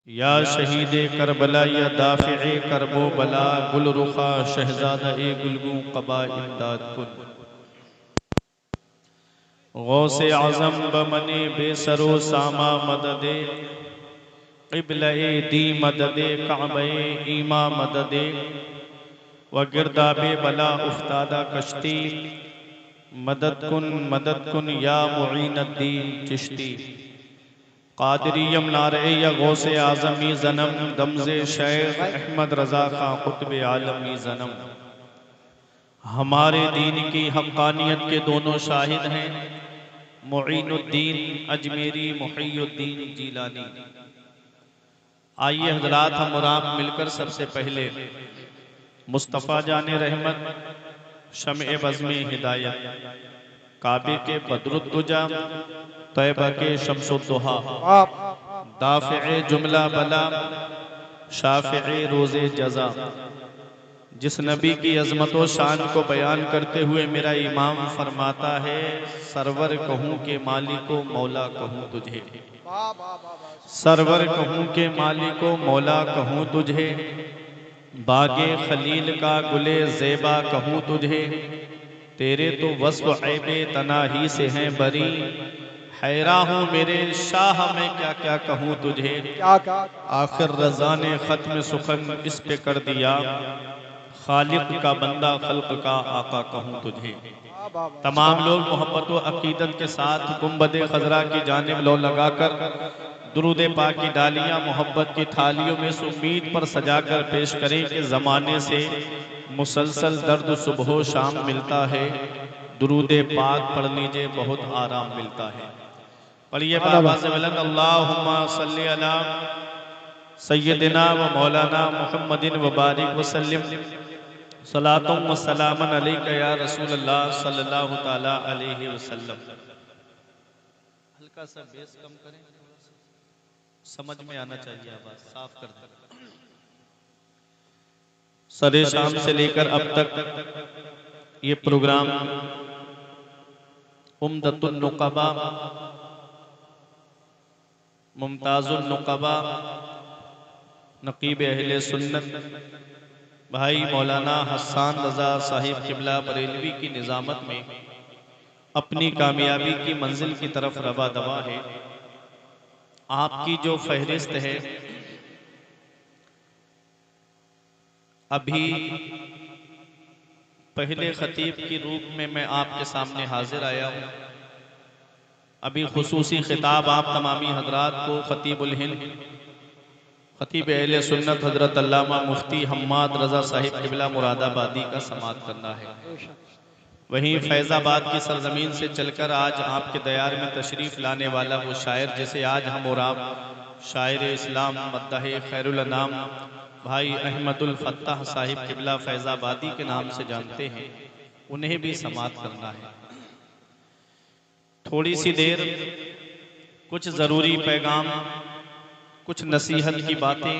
या शहीद करबला या दाफ़े करबो बला गुल रुखा शहजादा ए गुलगू कबा इमदाद कुन गौसे आज़म बमने बेसरो सामा मददे क़िबला दी मददे काबे ईमा मददे व गिरदाबे बला उफ्तादा कश्ती मदद कुन या मुईनुद्दीन चिश्ती कादरियम नारे या गौसे आज़मी ज़नम दमज़े शेख अहमद रज़ा खां क़ुतब आलमी ज़नम। हमारे दीन की हक़ानियत के दोनों शाहिद हैं, मुईनुद्दीन अजमेरी मुहीयुद्दीन जीलानी। आइए हज़रात, हम और आप मिलकर सबसे पहले मुस्तफ़ा जाने रहमत, शम्ए बज़्मे हिदायत, काबे के बदरुद्दुजा, तैबा के शम्सुद्दुहा, दाफ़े जुमला बला, शाफ़े रोज़े जज़ा, जिस नबी की अज़मत व शान को बयान करते हुए मेरा इमाम फरमाता है, सरवर कहूँ के मालिको मौला कहूँ तुझे, सरवर कहूँ के मालिको मौला कहूँ तुझे, बागे खलील का गुले ज़ेबा कहूँ तुझे, तेरे तो वस्फ़ ऐबे तनाही से हैं बरी, हैरा हूँ मेरे शाह मैं क्या क्या कहूँ तुझे। आखिर रज़ा ने ख़त्म सुखन इस पे कर दिया, खालिक का बंदा खल्क का आका कहूँ तुझे। तमाम लोग मोहब्बत व अकीदत के साथ गुंबद खजरा की जानिब लो लगाकर दुरूद पाक की डालियाँ मोहब्बत की थालियों में उम्मीद पर सजाकर पेश करें कि ज़माने से मुसलसल दर्द सुबह शाम मिलता है, दुरूद पाक पढ़ लीजिए बहुत आराम मिलता है। पढ़िए बाबा से बुलंद अल्लाहुम्मा सल्ली अला सय्यदिना व मौलाना मुहम्मदिन व बारिक वसल्लिम सलातुम व सलामन अलैका या रसूलल्लाह सल्लल्लाहु ताला अलैहि वसल्लम। हल्का सा बेस कम करें, समझ में आना चाहिए, आवाज साफ कर दें। सरे शाम से लेकर अब तक ये प्रोग्राम उम्दतुन नुक़बा, मुमताजुल नुक़बा, नक़ीब अहले सुन्नत भाई मौलाना हसन रज़ा साहिब क़िबला बरेलवी की निज़ामत में अपनी कामयाबी की मंजिल की तरफ रवा दवा है। आपकी जो फहरिस्त है, अभी पहले खतीब की रूप में मैं आपके सामने हाजिर आया हूँ। अभी खुसूसी खिताब आप तमामी हजरात को खतीबुल हिंद खतीब अहले सुन्नत हजरत अल्लामा मुफ्ती हम्माद रज़ा साहिब क़िबला मुरादाबादी का समात करना है। वहीं फैज़ाबाद की सरजमीन से चलकर आज आपके दयार में तशरीफ़ लाने वाला वो शायर जिसे आज हम और आप शायर इस्लाम मद्दाह खैरुल अनाम भाई अहमदुल फत्ताह साहिब क़िबला फैज़ाबादी के नाम से जानते हैं, उन्हें भी समात करना है। थोड़ी सी देर कुछ ज़रूरी पैगाम, कुछ नसीहत की बातें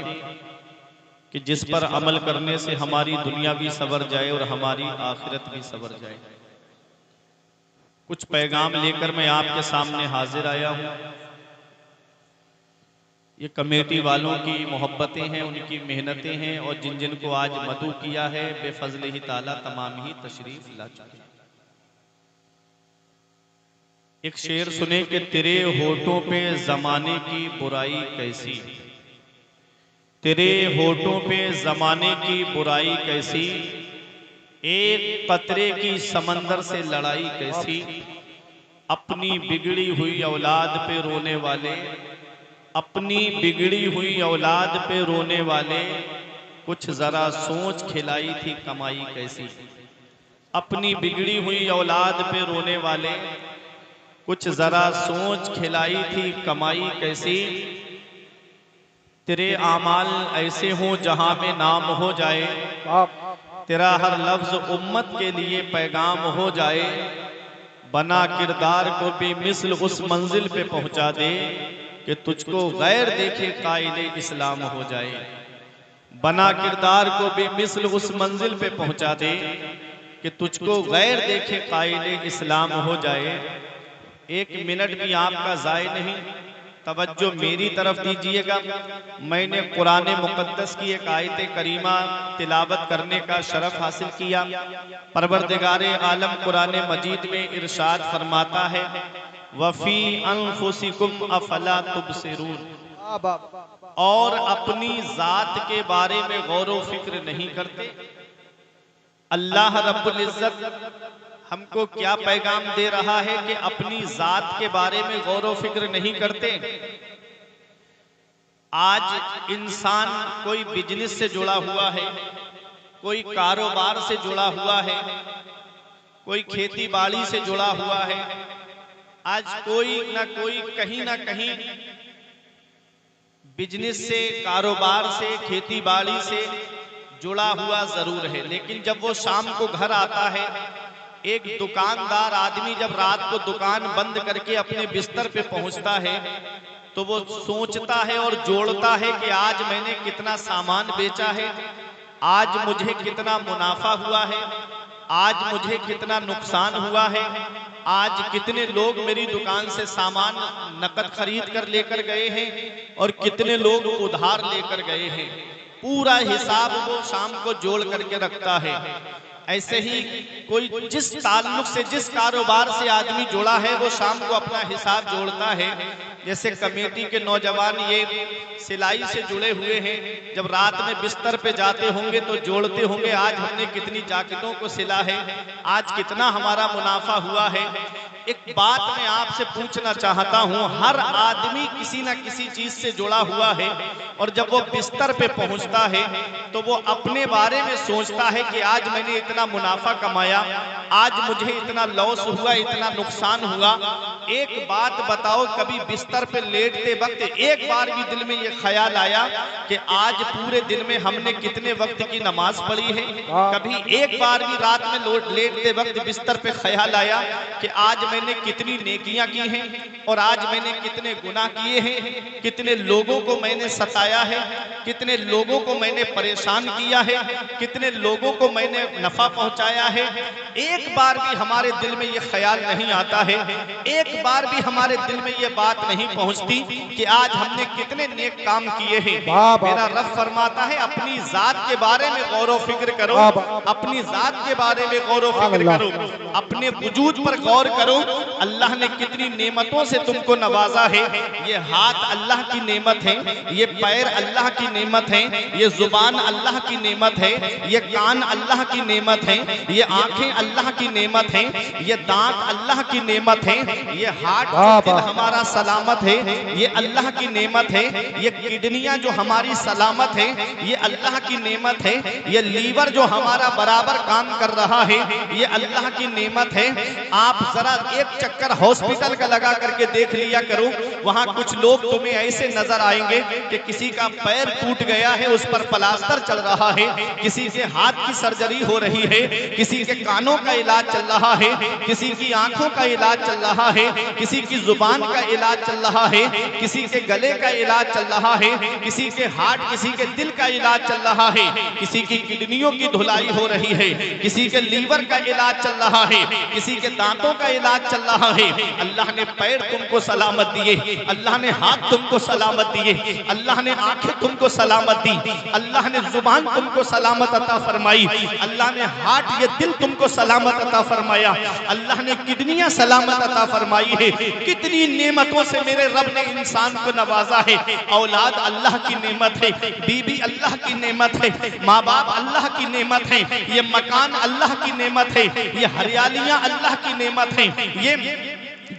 कि जिस पर अमल करने से हमारी दुनिया भी सवर जाए और हमारी आखिरत भी सवर जाए। कुछ पैगाम लेकर मैं आपके सामने हाजिर आया हूँ। ये कमेटी वालों की मोहब्बतें हैं, उनकी मेहनतें हैं, और जिन जिन को आज मदू किया है बेफज़ल ही ताला तमाम ही तशरीफ ला चुके। एक शेर सुने कि तेरे होठों पे ज़माने की बुराई कैसी, तेरे होठों पे ज़माने की बुराई कैसी, एक कतरे की समंदर से लड़ाई कैसी, अपनी बिगड़ी हुई औलाद पे रोने वाले, अपनी बिगड़ी हुई औलाद पे रोने वाले, कुछ जरा सोच खिलाई थी कमाई कैसी। अपनी बिगड़ी हुई औलाद पे रोने वाले, कुछ जरा सोच खिलाई थी कमाई कैसी, तेरे आमाल ऐसे हों जहां में नाम हो जाए, तेरा हर लफ्ज उम्मत के लिए पैगाम हो जाए, बना किरदार को भी मिसल उस मंजिल पे पहुंचा दे कि तुझको गैर देखे कायले इस्लाम हो जाए। बना किरदार को भी मिसल उस मंजिल पे पहुंचा दे कि तुझको गैर देखे कायले इस्लाम हो जाए। एक मिनट भी आपका ज़ाय नहीं, तवज्जो मेरी तरफ दीजिएगा। मैंने कुरान मुक़द्दस की एक आयत करीमा तिलावत करने का शरफ हासिल किया। परवरदिगार आलम कुरान मजीद में इरशाद फरमाता है, वफ़ी अनफुसिकुम अफला तुबसिरून, और अपनी जात के बारे में गौर व फिक्र नहीं करते। अल्लाह रब्बुल इज्जत हमको क्या पैगाम दे रहा है कि अपनी जात के बारे में गौर व फिक्र नहीं करते। आज इंसान कोई बिजनेस से जुड़ा हुआ है, कोई कारोबार से जुड़ा हुआ है, कोई खेती बाड़ी से जुड़ा हुआ है। आज कोई ना कोई कहीं ना कहीं बिजनेस से, कारोबार से, खेती बाड़ी से जुड़ा हुआ जरूर है। लेकिन जब वो शाम को घर आता है, एक दुकानदार आदमी जब रात को दुकान बंद करके अपने बिस्तर पे पहुंचता है, तो वो सोचता है और जोड़ता है कि आज मैंने कितना सामान बेचा है, आज मुझे कितना मुनाफा हुआ है, आज मुझे कितना नुकसान हुआ है, आज कितने लोग मेरी दुकान से सामान नकद खरीद कर लेकर गए हैं और कितने लोग उधार लेकर गए हैं। पूरा हिसाब वो शाम को जोड़ करके रखता है। ऐसे ही कोई जिस ताल्लुक से, जिस कारोबार से आदमी जुड़ा है, वो शाम को अपना हिसाब जोड़ता है। जैसे कमेटी के नौजवान ये सिलाई से जुड़े हुए हैं, जब रात में बिस्तर पे जाते होंगे तो जोड़ते होंगे, आज हमने कितनी जैकेटों को सिला है, आज कितना हमारा मुनाफा हुआ है। एक बात मैं आपसे पूछना चाहता हूं, हर आदमी किसी ना किसी चीज से जुड़ा हुआ है, और जब वो बिस्तर पे पहुंचता है तो वो अपने बारे में सोचता है कि आज मैंने इतना मुनाफा कमाया, आज मुझे इतना लॉस हुआ, इतना नुकसान हुआ। एक बात बताओ, कभी बिस्तर पे लेटते वक्त एक बार भी दिल में ये ख्याल आया कि आज पूरे दिन में हमने कितने वक्त की नमाज पढ़ी है? कभी एक बार भी रात में लेटते वक्त बिस्तर पे ख्याल आया कि आज मैंने कितनी नेकियां की हैं और आज मैंने कितने गुनाह किए हैं, कितने लोगों को मैंने सताया है, कितने लोगों को मैंने परेशान किया है, कितने लोगों को मैंने नफा पहुंचाया है? एक बार भी हमारे दिल में ये ख्याल नहीं आता है, एक बार भी हमारे दिल में ये बात नहीं पहुंचती कि आज हमने कितने नेक काम किए हैं। मेरा रब फरमाता है, अपनी जात के बारे में गौर व फिक्र करो, अपनी जात के बारे में गौर व फिक्र करो, अपने वजूद पर गौर करो। अल्लाह ने कितनी नेमतों से तुमको नवाजा है। ये हाथ अल्लाह की नेमत है, ये पैर अल्लाह की नेमत है, ये जुबान अल्लाह की नेमत है, ये कान अल्लाह की नेमत है, ये आंखें अल्लाह की नेमत है, ये दांत अल्लाह की नेमत है, ये हार्ट हमारा सलामत है, ये अल्लाह की नेमत है, ये किडनियां जो हमारी सलामत है, ये अल्लाह की नेमत है, ये लीवर जो हमारा बराबर काम कर रहा है, ये अल्लाह की नेमत है। आप जरा एक चक्कर हॉस्पिटल का लगा करके देख लिया करो, वहां कुछ लोग तुम्हें ऐसे नजर आएंगे कि किसी का पैर टूट गया है, उस पर प्लास्टर चल रहा है, किसी के हाथ की सर्जरी हो रही है, किसी के कानों का इलाज चल रहा है, किसी की आंखों का इलाज चल रहा है, किसी की जुबान का इलाज चल रहा है, किसी के गले का इलाज चल रहा है, किसी के हार्ट, किसी के दिल का इलाज चल रहा है, किसी की किडनियों की धुलाई हो रही है, किसी के लीवर का इलाज चल रहा है, किसी के दांतों का इलाज चल रहा है। अल्लाह ने पैर तुमको सलामत दिए, अल्लाह ने हाथ तुमको सलामत दिए, अल्लाह ने आंखें तुमको सलामत दी, अल्लाह ने जुबान तुमको सलामत अता फरमाई, अल्लाह ने हार्ट, ये दिल तुमको सलामत अता फरमाया, अल्लाह ने किडनियां सलामत अता फरमाई है। कितनी नेमतों से मेरे रब ने इंसान को नवाजा है। औलाद अल्लाह की नेमत है, बीबी अल्लाह की नेमत है, माँ बाप अल्लाह की नेमत है, ये मकान अल्लाह की नेमत है, ये हरियालियां अल्लाह की नेमत है, ये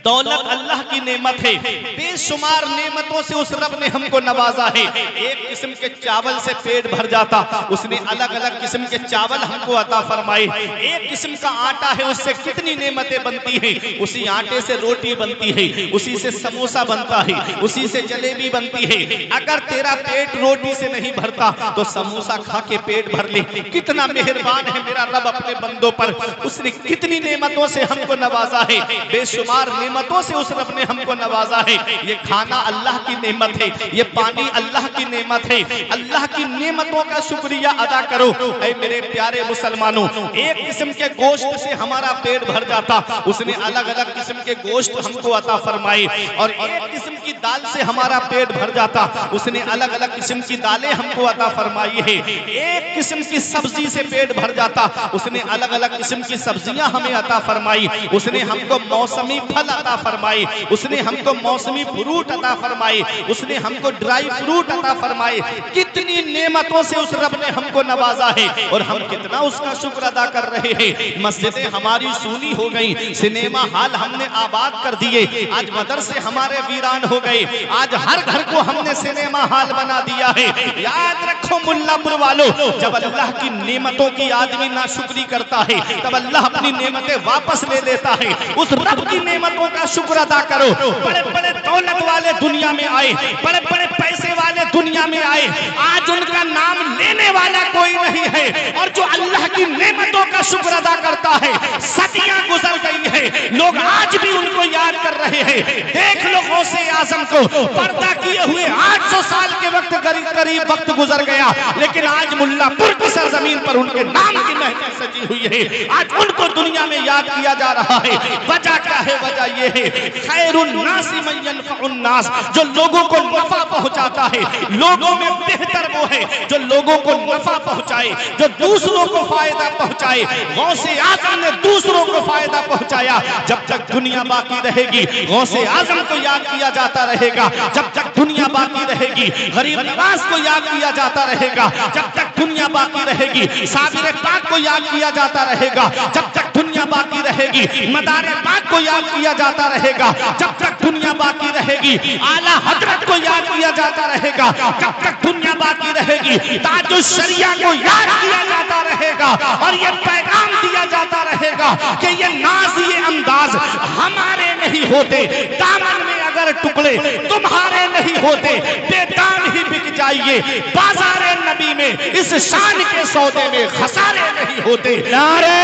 दौलत अल्लाह की नेमत है। बेशुमार नेमतों से उस रब ने हमको नवाजा है। एक किस्म के चावल से पेट भर जाता, उसने अलग अलग किस्म के चावल हमको अता फरमाए। एक किस्म का आटा है, उससे कितनी नेमतें बनती हैं। उसी आटे से रोटी बनती है, उसी से समोसा बनता है, उसी से जलेबी बनती है। अगर तेरा पेट रोटी से नहीं भरता तो समोसा खा के पेट भर ले। कितना मेहरबान है मेरा रब अपने बंदों पर, उसने कितनी नेमतों से हमको नवाजा है। बेशुमार नेमतों से उस रब ने हमको नवाजा है। ये खाना अल्लाह की नेमत है, ये पानी अल्लाह की नेमत है। अल्लाह की नेमतों का शुक्रिया अदा करो। ऐ मेरे प्यारे मुसलमानों, एक किस्म के गोश्त से हमारा पेट भर जाता, उसने अलग अलग किस्म के गोश्त हमको अता फरमाए। और एक किस्म की दाल से हमारा पेट भर जाता, उसने अलग अलग किस्म की दालें हमको अता फरमाई है। एक किस्म की सब्जी से पेट भर जाता, उसने अलग अलग किस्म की सब्जियां हमें अता फरमाई। उसने हमको मौसमी फल अता फरमाई, उसने हमको मौसमी फ्रूट अता फरमाई, उसने हमको ड्राई फ्रूट अता फरमाए। कितनी नेमतों से उस रब ने हमको नवाजा है और हम कितना उसका शुक्र अदा कर रहे हैं। मस्जिदें हमारी सूनी हो गई, सिनेमा हॉल हमने आबाद कर दिए, आज मदरसे हमारे वीरान हो गए, आज हर घर को हमने सिनेमा हॉल बना दिया है। याद रखो मुल्लापुर वालों, जब अल्लाह की नेमतों की आदमी नाशुक्री करता है तब अल्लाह अपनी नेमतें वापस ले लेता है। उस रब की नेमतों का शुक्र अदा करो। बड़े बड़े दौलत वाले दुनिया में आए, बड़े बड़े पैसे वाले दुनिया में आए, आज उनका नाम लेने वाला कोई नहीं है। और जो अल्लाह की नेमतों का शुक्र अदा करता है, सदियां गुजर गई है, लोग आज भी उनको याद कर रहे हैं। देख लो गौसे आजम को पर्दा किए हुए 800 साल के वक्त करीब वक्त गुजर गया, लेकिन आज मुल्लापुर की सरजमीन पर उनके नाम की महफिल सजी हुई है। आज उनको दुनिया में याद किया जा रहा है। वजह क्या है? वजह यह है खैरुन नासी मन यनफउन नास, जो लोगों को नफा पहुंचाता है। लोगों में बेहतर वो है जो लोगों को नफा पहुंचाए, जो दूसरों को फायदा पहुंचाए। गौसे आजम ने दूसरों को फायदा पहुंचाया। जब तक दुनिया बाकी रहेगी गौसे आजम को याद किया जाता रहेगा। जब तक दुनिया बाकी रहेगी गरीब नवाज को याद किया जाता रहेगा। जब तक दुनिया बाकी रहेगी साबिर पाक को याद किया जाता रहेगा। जब तक दुनिया बाकी रहेगी मदार पाक को याद किया जाता रहेगा। जब तक दुनिया बाकी रहेगी आला हजरत को याद किया जाता रहेगा। जब तक दुनिया बाकी रहेगी ताजुल शरिया को याद किया जाता रहेगा। और ये पैगाम दिया जाता रहेगा कि ये नाज ये अंदाज हमारे नहीं होते, दामन में अगर टुकड़े तुम्हारे नहीं होते, बेदाम ही बिक जाइए बाजारे नबी में, इस शान के सौदे में खसारे नहीं होते। नारे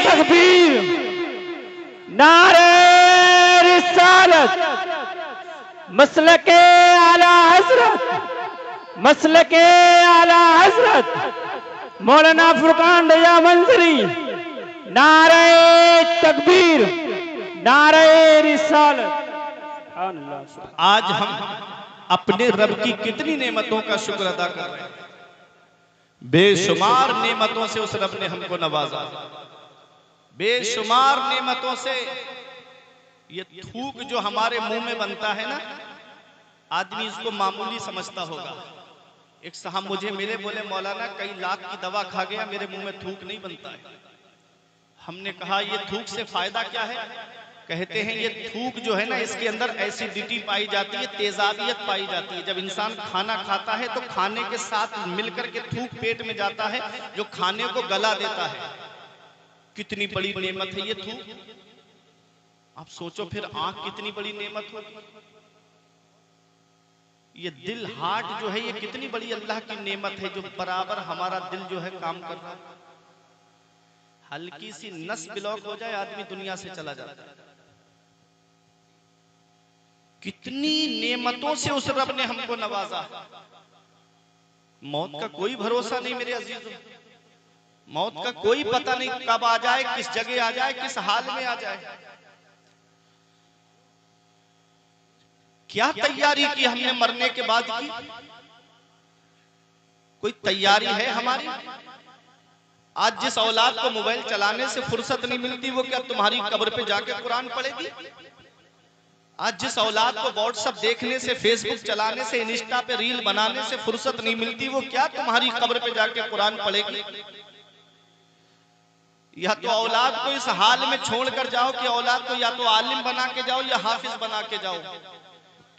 तकबीर, नारे रिसालत, मसलके आला हजरत, मसलके आला हजरत मौलाना फुरकान रजा मंजरी। नारे तकबीर, नारे रिसालत। आज हम अपने रब की कितनी नेमतों का शुक्र अदा कर रहे हैं। बेशुमार नेमतों से उस रब ने हमको नवाजा, बेशुमार नेमतों से। ये थूक जो हमारे मुंह में बनता है ना, आदमी इसको मामूली समझता होगा। एक साहब मुझे मिले, बोले मौलाना कई लाख की दवा खा गया, मेरे मुंह में थूक नहीं बनता है। हमने कहा ये थूक से फायदा क्या है? कहते हैं ये थूक जो है ना, इसके अंदर एसिडिटी पाई जाती है, तेजाबियत पाई जाती है। जब इंसान खाना खाता है तो खाने के साथ मिलकर के थूक पेट में जाता है, जो खाने को गला देता है। कितनी बड़ी नेमत है ये थूक। आप सोचो फिर आंख कितनी बड़ी नेमत होगी। ये दिल हार्ट जो है ये कितनी बड़ी अल्लाह की नेमत है, जो बराबर हमारा दिल जो है काम कर रहा है। हल्की सी नस ब्लॉक हो जाए आदमी दुनिया से चला जाता है। कितनी नेमतों से उस रब ने हमको नवाजा। मौत का कोई भरोसा नहीं मेरे अजीजों, मौत का कोई पता नहीं कब आ जाए, किस जगह आ जाए, किस हाल में आ जाए। क्या तैयारी की हमने मरने के बाद की? कोई तैयारी है हमारी? आज जिस औलाद को मोबाइल चलाने से फुर्सत नहीं मिलती, वो क्या तुम्हारी कब्र पे जाके कुरान पढ़ेगी? आज जिस औलाद को व्हाट्सएप देखने से, फेसबुक चलाने से, इंस्टा पे रील बनाने से फुर्सत नहीं मिलती, वो क्या तुम्हारी कब्र पे जाके कुरान पढ़ेगी? या तो औलाद को इस हाल में छोड़ कर जाओ कि औलाद को या तो आलिम बना के जाओ या हाफिज बना के जाओ,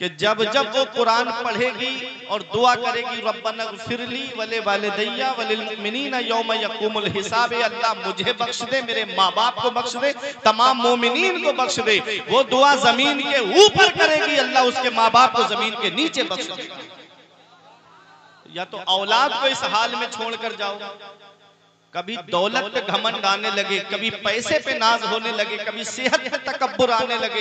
कि जब जब वो कुरान पढ़ेगी और दुआ करेगी रब्बना ग़फ़िरली वले वालिदैया वलिल मुमिनीना यौम यक़ूमुल हिसाब, अल्लाह मुझे बख्श दे, मेरे माँ बाप को बख्श दे, तमाम मोमिनीन को बख्श दे। वो दुआ जमीन के ऊपर करेगी, अल्लाह उसके माँ बाप को जमीन के नीचे बख्श देगा। या तो औलाद को इस हाल में छोड़ कर जाओ कभी दौलत पे घमंड आने लगे, कभी पैसे पे नाज होने लगे, कभी सेहत पे तकब्बुर आने लगे,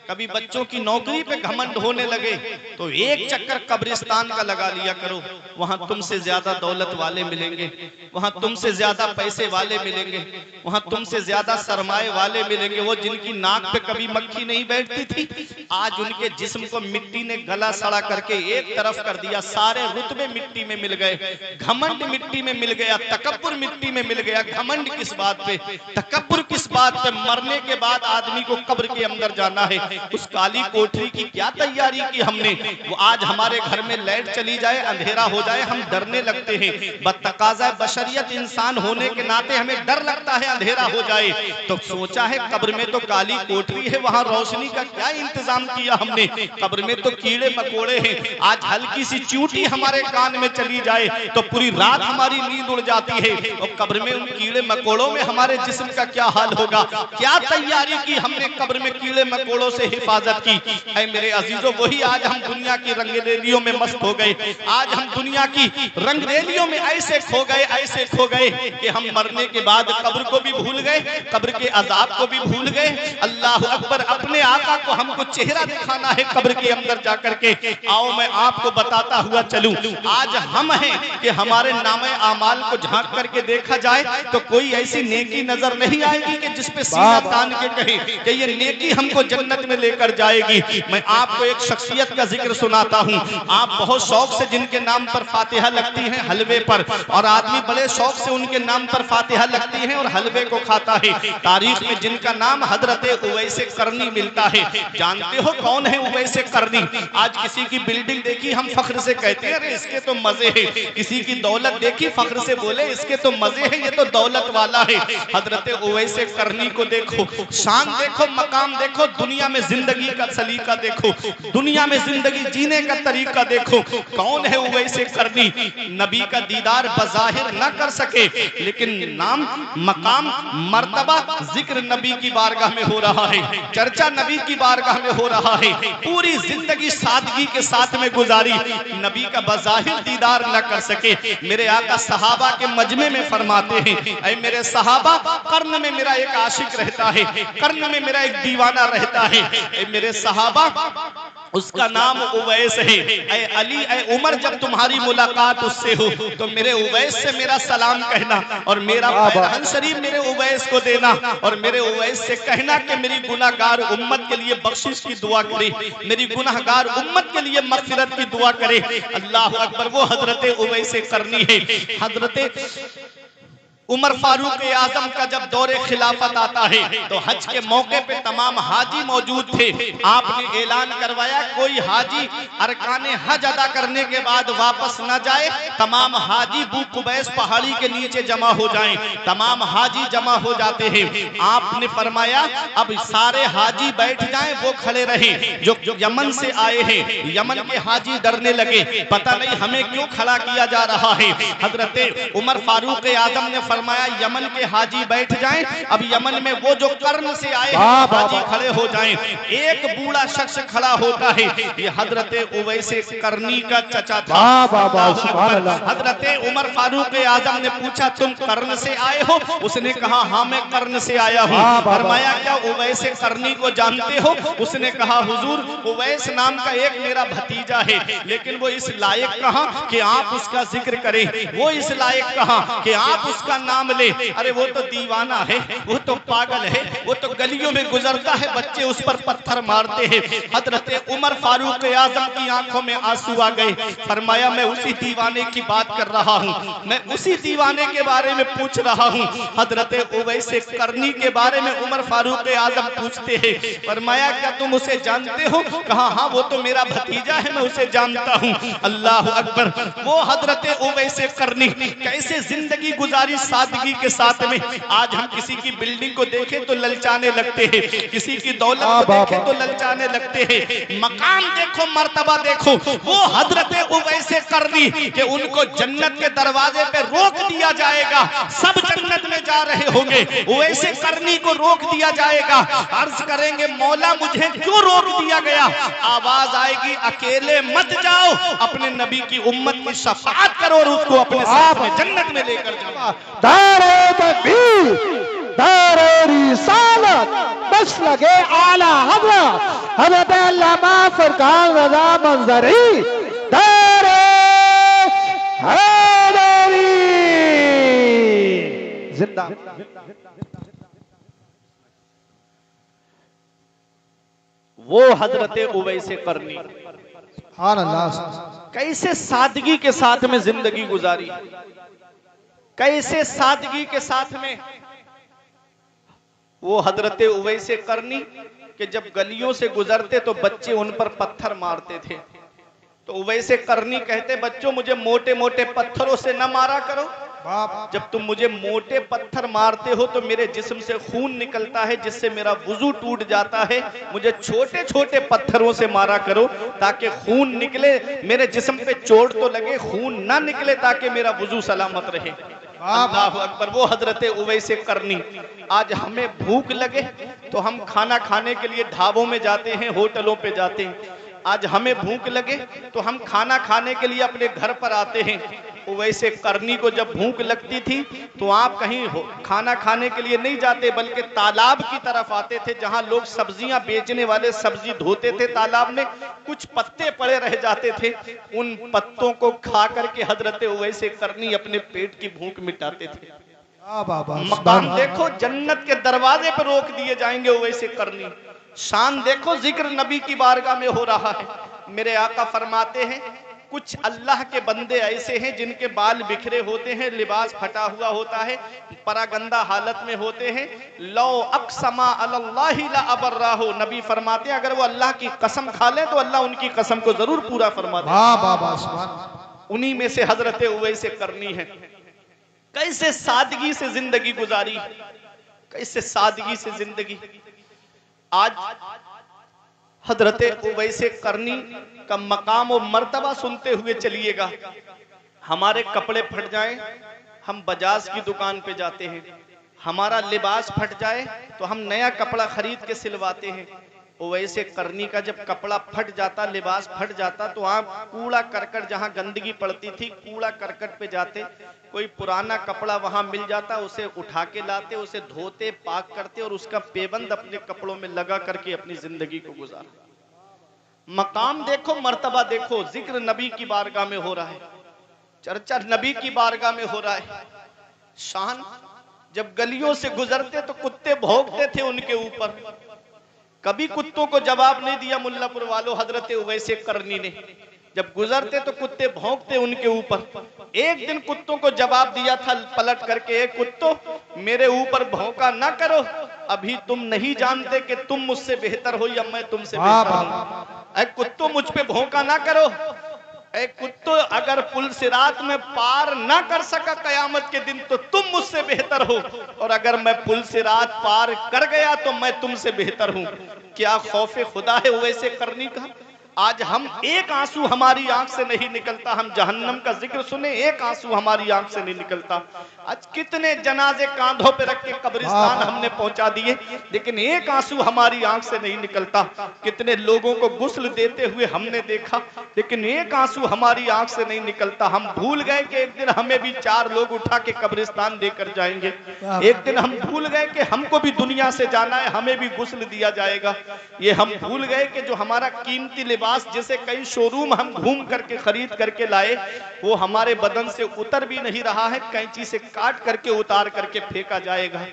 कभी बच्चों की नौकरी पे घमंड होने लगे, तो एक चक्कर कब्रिस्तान का लगा लिया करो। वहां तुमसे ज्यादा दौलत वाले मिलेंगे, वहां तुमसे ज्यादा पैसे वाले मिलेंगे, वहां तुमसे ज्यादा सरमाए वाले मिलेंगे। वो जिनकी नाक पे कभी मक्खी नहीं बैठती थी, आज उनके जिस्म को मिट्टी ने गला सड़ा करके एक तरफ कर दिया। सारे रुतबे मिट्टी में मिल गए, घमंड मिट्टी में मिल गया, तकब्बुर मिट्टी में मिल गया। घमंड किस बात पे, तकब्बुर किस बात पे? मरने के बाद आदमी को कब्र के अंदर जाना है। उस काली कोठरी की क्या तैयारी की हमने? वो आज हमारे घर में लाइट चली जाए, अंधेरा हो जाए, हम डरने लगते हैं। बतकाज़ा बशरियत इंसान होने के नाते हमें डर लगता है अंधेरा हो जाए। तो सोचा है कब्र में तो काली कोठरी है, वहां रोशनी का क्या इंतजाम किया हमने? कब्र में तो कीड़े मकोड़े हैं। आज हल्की सी चूंटी हमारे कान में चली जाए तो पूरी रात हमारी नींद उड़ जाती है। और कब्र में उन कीड़े मकोड़ों में हमारे जिस्म का क्या हाल होगा? क्या तैयारी की हमने कब्र में कीड़े मकोड़ों से हिफाजत की? ऐ मेरे अजीजों, वही आज हम दुनिया की रंगरेलियों में मस्त हो गए। आज हम दुनिया की रंगरेलियों में ऐसे खो गए कि हम मरने के बाद कब्र को भी भूल गए, कब्र के अजाब को भी भूल गए। अल्लाह अकबर, अपने आका को हमको चेहरा दिखाना है कब्र के अंदर जाकर के। आओ मैं आपको बताता हुआ चलूं, आज हम हैं कि हमारे नामे आमाल को झांक करके देखा जाए तो कोई ऐसी नेकी नजर नहीं आएगी कि जिस पे सीना तान के कहे कि ये नेकी हमको जन्नत में लेकर जाएगी। मैं आपको एक शख्सियत का जिक्र सुनाता हूँ। आप बहुत शौक से जिनके नाम पर फातिहा लगती है हलवे पर, और आदमी बड़े शौक से उनके नाम पर फातिहा लगती है और हलवे को खाता है। तारीख में जिनका नाम हजरत उवैस करनी मिलता है। जानते हो कौन है उवैस करनी? आज किसी की बिल्डिंग देखी हम फख्र से कहते हैं अरे इसके तो मजे है, किसी की दौलत देखी फख्र से बोले इसके तो मजे है, ये तो दौलत वाला है। हजरत उवैस करनी को देखो, शान देखो, मकाम देखो, दुनिया में जिंदगी का सलीका देखो, दुनिया में जिंदगी जीने का तरीका देखो। कौन है उवैस करनी? नबी का दीदार बज़ाहिर न कर सके, लेकिन नाम, मकाम, मर्तबा, जिक्र नबी की बारगाह में हो रहा है, चर्चा नबी की बारगाह में हो रहा है। पूरी जिंदगी सादगी के साथ में गुजारी, नबी का बज़ाहिर दीदार न कर सके। मेरे आका सहाबा के मजमे में फरमाते हैं, ऐ मेरे सहाबा, कर्न में मेरा एक आशिक रहता है, कर्न में मेरा एक दीवाना रहता है। ऐ मेरे सहाबा, उसका नाम उवैस है। ऐ अली, ऐ उमर, जब तुम्हारी मुलाकात उससे हो तो मेरे उवैस से मेरा सलाम कहना और मेरा पैरहन शरीफ मेरे उवैस को देना, और मेरे उवैस से कहना कि मेरी गुनाहगार उम्मत के लिए बख्शिश की दुआ करे, मेरी गुनाहगार उम्मत के लिए मग़फ़िरत की दुआ करे। अल्लाह अकबर, वो हजरत उवैस करनी है। हजरत उमर फारूक आजम का जब दौरे खिलाफत आता है तो हज के मौके पे तमाम हाजी मौजूद थे। आपने ऐलान करवाया कोई हाजी अरकाने हज अदा करने के बाद वापस न जाए, तमाम हाजी बू कुबैस पहाड़ी के नीचे जमा हो जाएं। तमाम हाजी जमा हो जाते हैं। आपने फरमाया अब सारे हाजी बैठ जाएं, वो खड़े रहे जो यमन से आए हैं। यमन के हाजी डरने लगे, पता नहीं हमें क्यों खड़ा किया जा रहा है। हजरत उमर फारूक आजम ने फरमाया यमन के हाजी बैठ जाएं, अब यमन में वो जो कर्न से आए हैं हाजी खड़े हो जाएं। एक बूढ़ा शख्स खड़ा होता है, ये हजरत उवैस करनी का चचा था। हजरत उमर फारूक आजम ने पूछा तुम कर्न से आए हो? उसने कहा हाँ मैं कर्न से आया हूँ। फरमाया क्या उवैस करनी को जानते हो? उसने कहा हुजूर उवैस नाम का एक मेरा भतीजा है, लेकिन वो इस लायक कहा कि आप उसका जिक्र करें, वो इस लायक कहा कि आप उसका नाम ले। अरे वो तो दीवाना है, वो तो पागल है, वो तो गलियों में गुजरता है, बच्चे उस पर पत्थर मारते हैं। हजरत उमर फारूक आजम की आंखों में आंसू आ गए। फरमाया मैं उसी दीवाने की बात कर रहा हूँ, मैं उसी दीवाने के बारे में पूछ रहा हूँ। हजरत उवैस करनी के बारे में उमर फारूक आजम पूछते हैं। फरमाया क्या तुम उसे जानते हो? कहा हाँ वो तो मेरा भतीजा है, मैं उसे जानता हूँ। अल्लाह अकबर, वो हजरत उवैस करनी कैसे जिंदगी गुजारी सादगी के साथ में। आज हम किसी की बिल्डिंग को देखें तो ललचाने लगते हैं, किसी की दौलत को देखें तो ललचाने लगते हैं। मकान देखो, मर्तबा देखो, वो हजरत उवैस करनी कि उनको जन्नत के दरवाजे पे रोक दिया जाएगा, सब जन्नत में जा रहे होंगे, वैसे करनी को रोक दिया जाएगा। अर्ज करेंगे मौला मुझे क्यों रोक दिया गया? आवाज आएगी अकेले मत जाओ, अपने नबी की उम्मत की शफाअत करो और उसको अपने साथ में जन्नत में लेकर जाओ। दारे तकबीर, दारे रिसालत, मसलके आला हज़रत अल्लामा फरकान रज़ा मंज़री, दारे हैदरी जिंदा। वो हजरते उवैसे करनी कैसे सादगी के साथ में जिंदगी गुजारी, कैसे सादगी के साथ में वो हजरते उवैसे करनी कि जब गलियों से गुजरते तो बच्चे उन पर पत्थर मारते थे, तो उवैसे करनी कहते बच्चों मुझे मोटे मोटे पत्थरों से न मारा करो, जब तुम मुझे मोटे पत्थर मारते हो तो मेरे जिस्म से खून निकलता है जिससे मेरा वुजू टूट जाता है, मुझे छोटे छोटे पत्थरों से मारा करो ताकि खून निकले, मेरे जिस्म पे चोट तो लगे खून ना निकले ताकि मेरा वुजू सलामत रहे। अल्लाहु अकबर। वो हजरत उवैसे करनी। आज हमें भूख लगे तो हम खाना खाने के लिए ढाबों में जाते हैं, होटलों पे जाते हैं। आज हमें भूख लगे तो हम खाना खाने के लिए अपने घर पर आते हैं। उवैसे करनी को जब भूख लगती थी तो आप कहीं खाना खाने के लिए नहीं जाते बल्कि तालाब की तरफ आते थे जहां लोग सब्जियां बेचने वाले सब्जी धोते थे, तालाब में कुछ पत्ते पड़े रह जाते थे, उन पत्तों को खा करके हजरत उवैसे करनी अपने पेट की भूख मिटाते थे। मकाम देखो, जन्नत के दरवाजे पर रोक दिए जाएंगे उवैसे करनी। शान देखो, जिक्र नबी की बारगाह में हो रहा है। मेरे आका फरमाते हैं कुछ अल्लाह के बंदे ऐसे हैं जिनके बाल बिखरे होते हैं, लिबास फटा हुआ होता है, परागंदा हालत में होते हैं। लो अक़समा अलल्लाहि ला अबर्राहु, नबी फरमाते हैं अगर वो अल्लाह की कसम खा ले तो अल्लाह उनकी कसम को जरूर पूरा फरमा दे। उन्हीं में से हजरत उवैसे करनी है। कैसे सादगी से जिंदगी गुजारी, कैसे सादगी से जिंदगी। आज हजरत उवैसे करनी का मकाम और मर्तबा सुनते हुए चलिएगा। हमारे कपड़े फट जाएं, हम बजाज की दुकान पे जाते हैं, हमारा लिबास फट जाए तो हम नया कपड़ा खरीद के सिलवाते हैं। उवैसे करनी का जब कपड़ा फट जाता, लिबास फट जाता तो आप कूड़ा करकट, जहां गंदगी पड़ती थी कूड़ा करकट पे जाते, कोई पुराना कपड़ा वहां मिल जाता, उसे उठा के लाते, उसे धोते, पाक करते और उसका पेबंद अपने कपड़ों में लगा करके अपनी जिंदगी को गुजारते। मकाम देखो, मर्तबा देखो, जिक्र नबी की बारगाह में हो रहा है, चर्चा नबी की बारगाह में हो रहा है। शान जब गलियों से गुजरते तो कुत्ते भौंकते थे उनके ऊपर, कभी कुत्तों को जवाब नहीं दिया मुल्लापुर वालों। हजरत उवैसे करनी ने जब गुजरते तो कुत्ते भौंकते उनके ऊपर। एक दिन कुत्तों को जवाब दिया था पलट करके, एक कुत्तों मेरे ऊपर भौंका ना करो, अभी तुम नहीं जानते कि तुम मुझसे बेहतर हो या मैं तुमसे बेहतर हूं। कुत्तों मुझ पे भौंका ना करो। कुत्तों अगर पुल सिरात में पार ना कर सका कयामत के दिन तो तुम मुझसे बेहतर हो, और अगर मैं पुल सिरात पार कर गया तो मैं तुमसे बेहतर हूं। क्या खौफे खुदा है उवैसे करनी का। आज हम एक आंसू हमारी आंख से नहीं निकलता, हम जहन्नम का जिक्र सुने एक आंसू हमारी आंख से नहीं निकलता। आज कितने जनाजे कांधों पे रख के कब्रिस्तान हमने पहुंचा दिए, लेकिन एक आंसू हमारी आंख से नहीं निकलता। कितने लोगों को गुस्ल देते हुए हमने देखा, लेकिन एक आंसू हमारी आंख से नहीं निकलता। हम भूल गए कि एक दिन हमें भी 4 लोग उठा के कब्रिस्तान देकर जाएंगे। एक दिन हम भूल गए कि हमको भी दुनिया से जाना है, हमें भी गुस्ल दिया जाएगा। ये हम भूल गए कि जो हमारा कीमती लिबास जिसे कई शोरूम हम घूम करके खरीद करके लाए, वो हमारे बदन से उतर भी नहीं रहा है, कैंची से काट करके उतार करके फेंका जाएगा।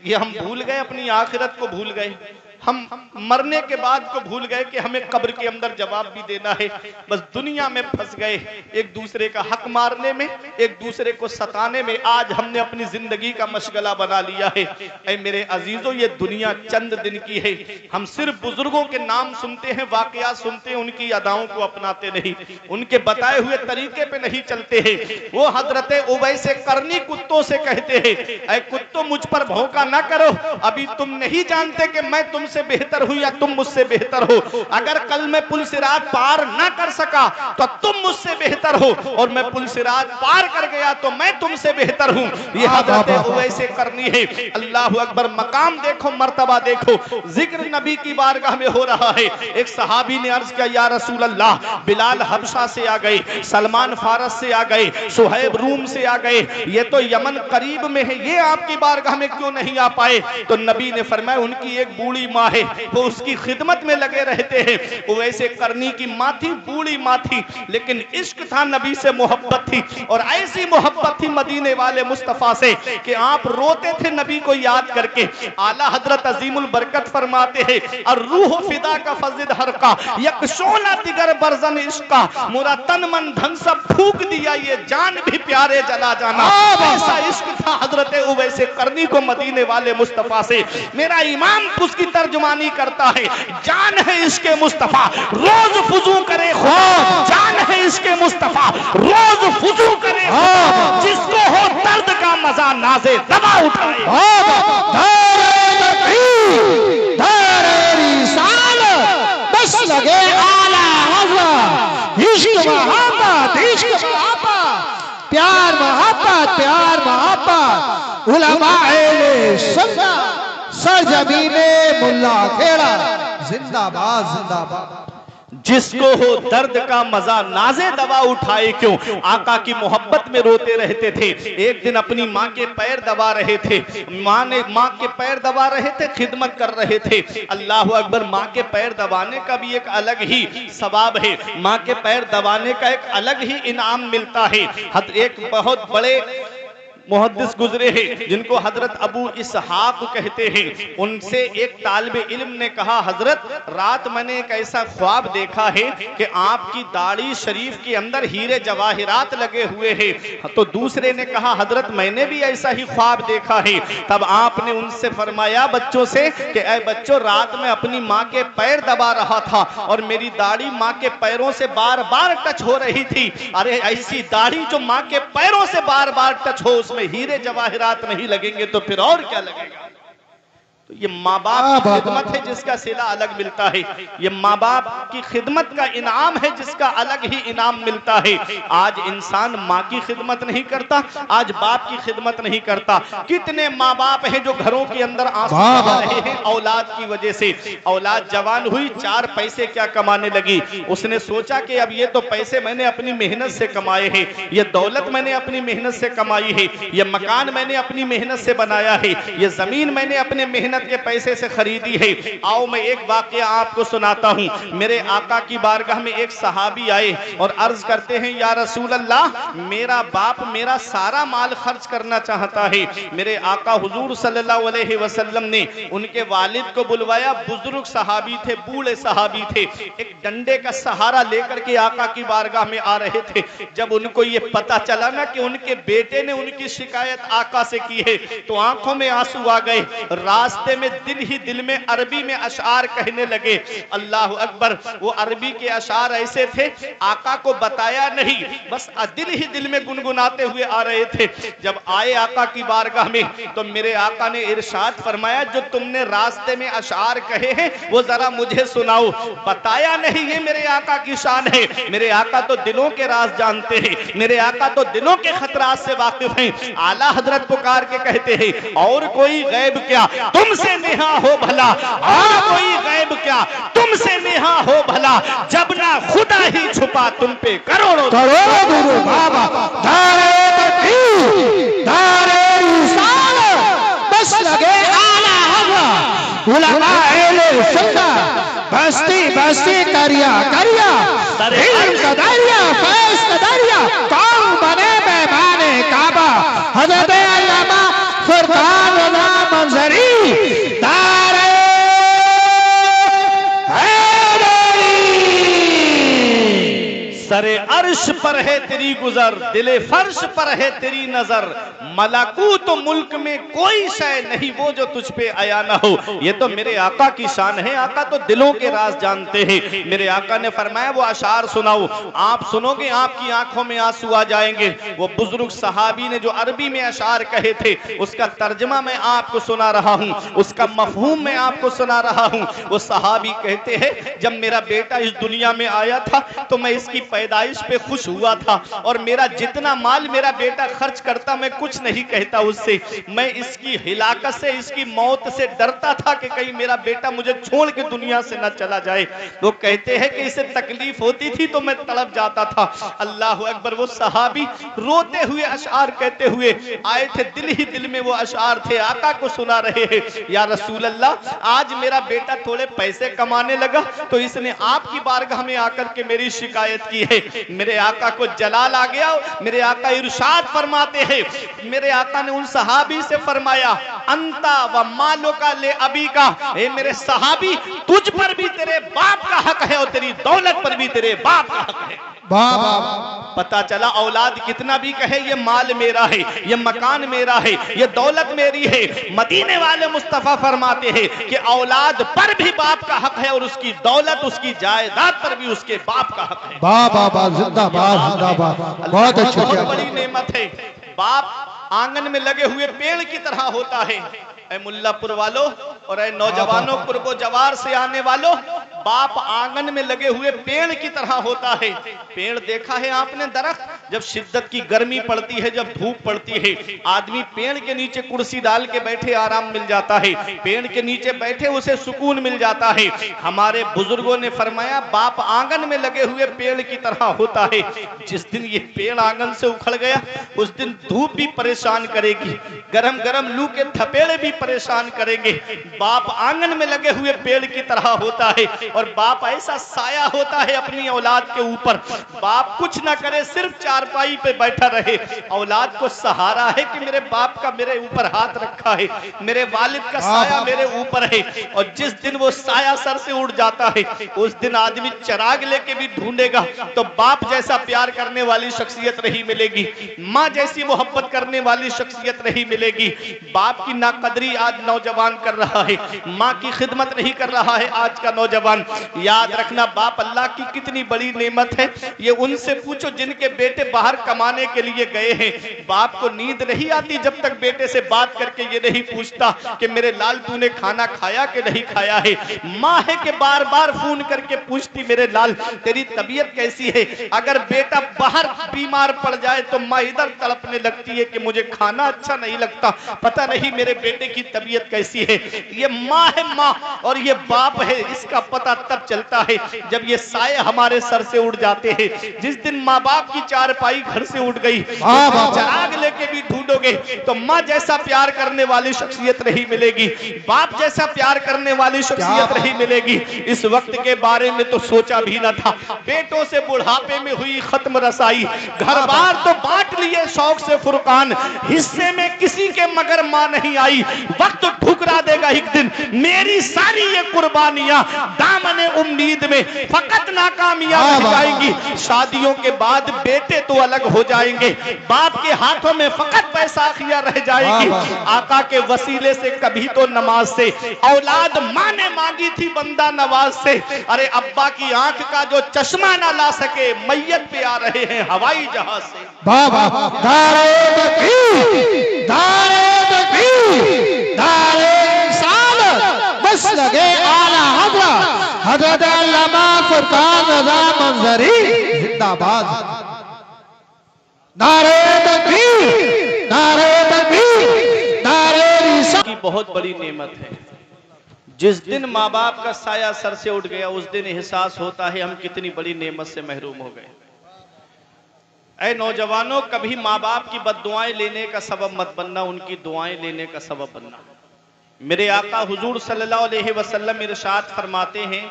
ये हम भूल गए, अपनी आखिरत को भूल गए, हम मरने के बाद को भूल गए कि हमें कब्र के अंदर जवाब भी देना है। बस दुनिया में फंस गए, एक दूसरे का हक मारने में, एक दूसरे को सताने में। आज हमने अपनी जिंदगी का मशगला बना लिया है। ऐ मेरे अजीजों, ये दुनिया चंद दिन की है। हम सिर्फ बुजुर्गों के नाम सुनते हैं, वाकयात सुनते हैं, उनकी अदाओं को अपनाते नहीं, उनके बताए हुए तरीके पे नहीं चलते हैं। वो हजरत उवैसे करनी कुत्तों से कहते हैं, ऐ कुत्तों मुझ पर भौंका ना करो, अभी तुम नहीं जानते कि मैं तुमसे तुमसे बेहतर हूं या तुम मुझसे बेहतर हो। अगर कल मैं पुल सिरात पार ना कर सका तो तुम मुझसे बेहतर हो, और मैं पुल सिरात पार कर गया तो मैं तुमसे बेहतर हूं। ये हजरत उवैसे करनी है। अल्लाह अकबर, मकाम देखो, मर्तबा देखो। जिक्र नबी की बारगाह में हो रहा है। एक सहाबी ने अर्ज किया, या रसूल अल्लाह, बिलाल हबशा से आ गए, सलमान फारस से आ गए, सुहैब रूम से आ गए, ये तो यमन करीब में है, ये आपकी बारगाह में क्यों नहीं आ पाए? तो नबी ने फरमाया, उनकी एक बूढ़ी माँ है, वो उसकी खिदमत में लगे रहते हैं। वो वैसे करनी की माँ थी, बूढ़ी माँ थी, लेकिन इश्क था, नबी से मोहब्बत थी, और ऐसी मोहब्बत थी मदीने वाले मुस्तफा से कि आप रोते थे नबी को याद करके। आला हजरत अजीमुल बरकत फरमाते हैं, और रूह फिदा का फजिद हर का यकशोना दिगर बरजन इश्का, मोरा तन मन धन सब फूक दिया, ये जान भी प्यारे जला जाना। ऐसा इश्क था हजरत उवैसे करनी को मदीने वाले मुस्तफा से। मेरा इमाम उसकी तर्जुमानी करता है, जान है इसके मुस्तफा रोज फुजू करे खुदा, जान है इसके मुस्तफा रोज फुजू करे खुदा, जिसको हो दर्द का मजा नाजे दबा उठाए। बस लगे आला हज़रत, इश्क मोहब्बत, इश्क मोहब्बत, प्यार मोहब्बत, प्यार मोहब्बत, उलमाए सुन्नत, सरजमीने मुल्ला खेड़ा, जिंदाबाद जिंदाबाद। जिसको हो दर्द का मजा नाजे दवा उठाए क्यों, आका की मोहब्बत में रोते रहते थे। एक दिन अपनी माँ के पैर दबा रहे थे, माँ के पैर दबा रहे थे, खिदमत कर रहे थे। अल्लाह अकबर, माँ के पैर दबाने का भी एक अलग ही सवाब है, माँ के पैर दबाने का एक अलग ही इनाम मिलता है। एक बहुत बड़े मुहद्दिस गुजरे हैं जिनको हजरत अबू इसहाक कहते हैं। उनसे एक तालिबे इल्म ने कहा, हजरत रात मैंने एक ऐसा ख्वाब देखा है कि आपकी दाढ़ी शरीफ के अंदर हीरे जवाहिरात लगे हुए हैं। तो दूसरे ने कहा, हजरत मैंने भी ऐसा ही ख्वाब देखा है। तब आपने उनसे फरमाया बच्चों से कि ऐ बच्चों, रात में अपनी माँ के पैर दबा रहा था और मेरी दाढ़ी माँ के पैरों से बार बार टच हो रही थी। अरे ऐसी दाढ़ी जो माँ के पैरों से बार बार टच हो, में हीरे जवाहिरात नहीं लगेंगे तो फिर और क्या लगेगा? तो ये माँ बाप की खिदमत है जिसका सिला अलग मिलता है। ये माँ बाप की खिदमत का इनाम है जिसका अलग ही इनाम मिलता है। आज इंसान माँ की खिदमत नहीं करता, आज बाप की खिदमत नहीं करता। कितने माँ बाप हैं जो घरों के अंदर आंसू बहा रहे हैं औलाद की वजह से। औलाद जवान हुई, 4 पैसे क्या कमाने लगी, उसने सोचा कि अब ये तो पैसे मैंने अपनी मेहनत से कमाए हैं, ये दौलत मैंने अपनी मेहनत से कमाई है, ये मकान मैंने अपनी मेहनत से बनाया है, ये जमीन मैंने अपने मेहनत के पैसे से खरीदी है। आओ मैं एक वाकया आपको सुनाता हूँ। मेरे आका की बारगाह में एक सहाबी आए और अर्ज करते हैं, या रसूल अल्लाह, मेरा बाप मेरा सारा माल खर्च करना चाहता है। मेरे आका हुजूर सल्लल्लाहु अलैहि वसल्लम ने उनके वालिद को बुलवाया। बुजुर्ग सहाबी थे, बूढ़े सहाबी थे, एक डंडे का सहारा लेकर के आका की बारगाह में आ रहे थे। जब उनको ये पता चला ना कि उनके बेटे ने उनकी शिकायत आका से की है, तो आंखों में आंसू आ गए। रास्ते में दिल ही दिल में अरबी में अशार कहने लगे। अल्लाह अकबर, वो अरबी के अशार ऐसे थे, आका को बताया नहीं, बस दिल ही दिल में गुनगुनाते हुए आ रहे थे। जब आए आका की बारगाह में तो मेरे आका ने इरशाद फरमाया, जो तुमने रास्ते में अशार कहे हैं वो जरा मुझे सुनाओ। बताया नहीं, ये मेरे आका की शान है। मेरे आका तो दिलों के राज जानते हैं, मेरे आका तो दिलों के खतरात से वाकिफ हैं। आला हजरत पुकार के कहते हैं, और कोई गैब क्या तुमसे नेहा हो भला, और कोई गैब क्या तुमसे नेहा हो भला, जब ना खुदा ही छुपा तुम पे करोड़ों गुरु बाबा। धारे तकबीर, धारे रिसालत, बस लगे आला हज़रत, उलमाए सुन्नत, बस्ती बस्ती करिया करिया, इल्म का दरिया, फैज़ का दरिया, कौन बने मेहमाने काबा, हज़रत अल्लामा फरमान रज़ा मंज़री, दारे सरे अर्श पर है तेरी गुजर, दिले फर्श पर है तेरी नजर, मलाकूत मुल्क में कोई शय नहीं वो जो तुझ पे आया ना हो। ये तो मेरे आका की शान है, आका तो दिलों के राज जानते हैं। मेरे आका ने फरमाया वो अशार सुनाओ, आप सुनोगे आपकी आंखों में आंसू आ जाएंगे। वो बुजुर्ग सहाबी ने जो अरबी में अशार कहे थे उसका तर्जमा मैं आपको सुना रहा हूं, उसका मफहूम मैं आपको सुना रहा हूं। वो सहाबी कहते हैं जब मेरा बेटा इस दुनिया में आया था तो मैं इसकी पैदाइश पे खुश हुआ था और मेरा जितना माल मेरा बेटा खर्च करता मैं कुछ नहीं कहता उससे, मैं इसकी हिलाकत से इसकी मौत से डरता था कि कहीं मेरा बेटा मुझे छोड़ के दुनिया से न चला जाए। वो कहते हैं कि इसे तकलीफ होती थी तो मैं तड़प जाता था। अल्लाह अकबर। वो सहाबी रोते हुए अशार कहते हुए आए थे, दिल ही दिल में वो अशार थे, आका को सुना रहे हैं, या रसूल अल्लाह आज मेरा बेटा थोड़े पैसे कमाने लगा तो इसने आपकी बारगाह में आकर के मेरी शिकायत की है। मेरे आका को जलाल आ गया। मेरे आका इरशाद फरमाते हैं, मेरे आका ने उन सहाबी से फरमाया अंता व मालो का ले अबी का, ए मेरे सहाबी तुझ पर भी तेरे बाप का हक है और तेरी दौलत पर भी तेरे बाप का हक है। पता चला औलाद कितना भी कहे ये माल मेरा है, ये मकान मेरा है, ये दौलत मेरी है, मदीने वाले मुस्तफा फरमाते हैं कि औलाद पर भी बाप का हक है और उसकी दौलत उसकी जायदाद पर भी उसके बाप का हक है। जिंदाबाद जिंदाबाद। बहुत अच्छी, बहुत बड़ी नेमत है। बाप आंगन में लगे हुए पेड़ की तरह होता है। ऐ मुल्लापुर वालों और ऐ नौजवानों, कुर्बो जवार से आने वालों, बाप आंगन में लगे हुए पेड़ की तरह होता है। पेड़ देखा है आपने दरख्त, जब शिद्दत की गर्मी पड़ती है, जब धूप पड़ती है, आदमी पेड़ के नीचे कुर्सी डाल के बैठे आराम मिल जाता है, पेड़ के नीचे बैठे उसे सुकून मिल जाता है। हमारे बुजुर्गों ने फरमाया बाप आंगन में लगे हुए पेड़ की तरह होता है। जिस दिन ये पेड़ आंगन से उखड़ गया उस दिन धूप भी परेशान करेगी, गरम गरम लू के थपेड़े भी परेशान करेंगे। बाप आंगन में लगे हुए पेड़ की तरह होता है और बाप ऐसा साया होता है अपनी औलाद के ऊपर। बाप कुछ ना करे, सिर्फ चारपाई पे बैठा रहे, औलाद को सहारा है कि मेरे बाप का मेरे ऊपर हाथ रखा है, मेरे वालिद का साया मेरे ऊपर है। और जिस दिन वो साया सर से उड़ जाता है उस दिन आदमी चिराग लेके भी ढूंढेगा तो बाप जैसा प्यार करने वाली शख्सियत नहीं मिलेगी, माँ जैसी मोहब्बत करने वाली शख्सियत नहीं मिलेगी। बाप की नाकदरी आज नौजवान कर रहा है, माँ की खिदमत नहीं कर रहा है आज का नौजवान। याद रखना बाप अल्लाह की कितनी बड़ी नेमत है। ये उनसे पूछो जिनके बेटे बाहर कमाने के लिए गए हैं, बाप को नींद नहीं आती जब तक बेटे से बात करके ये नहीं पूछता कि मेरे लाल तूने खाना खाया कि नहीं खाया है। माँ है कि बार बार फोन करके पूछती मेरे लाल तेरी तबीयत कैसी है। अगर बेटा बाहर बीमार पड़ जाए तो माँ इधर तड़पने लगती है कि मुझे खाना अच्छा नहीं लगता, पता नहीं मेरे बेटे की तबीयत कैसी है। ये माँ है माँ और ये बाप है। इसका पता तब चलता है जब ये साए हमारे सर से उड़ जाते हैं। जिस दिन माँ बाप की चारपाई घर से उड़ गई, चिराग लेके भी ढूंढोगे तो माँ जैसा प्यार करने वाली शख्सियत नहीं मिलेगी, बाप जैसा प्यार करने वाली शख्सियत नहीं मिलेगी। इस वक्त के बारे में तो सोचा भी न था। बेटों से बुढ़ापे में हुई खत्म रसाई, घर बार तो बांट लिए शौक से फुरकान, हिस्से में किसी के मगर माँ नहीं आई। वक्त ठुकरा देगा एक दिन मेरी सारी ये कुर्बानियां, दामने उम्मीद में फकत नाकामियां रह जाएंगी। शादियों के बाद बेटे तो अलग हो जाएंगे, बाप के हाथों में फकत बैसाखियां रह जाएगी। आका के वसीले से कभी तो नमाज से औलाद माँ ने मांगी थी बंदा नवाज से। अरे अब्बा की आंख का जो चश्मा ना ला सके मैयत पे आ रहे हैं हवाई जहाज से। बस लगे आला हज़रत अल्लामा फुरकान रज़ा मंजरी जिंदाबाद। नारे तकबीर, नारे तकबीर, नारे रिसालत की बहुत बड़ी नेमत है। जिस दिन माँ बाप का साया सर से उठ गया उस दिन एहसास होता है हम कितनी बड़ी नेमत से महरूम हो गए। ऐ नौजवानों, कभी माँ बाप की बद्दुआएं लेने का सबब मत बनना, उनकी दुआएं लेने का सबब बनना। मेरे आका हुजूर सल्लल्लाहु अलैहि वसल्लम इरशाद फरमाते हैं,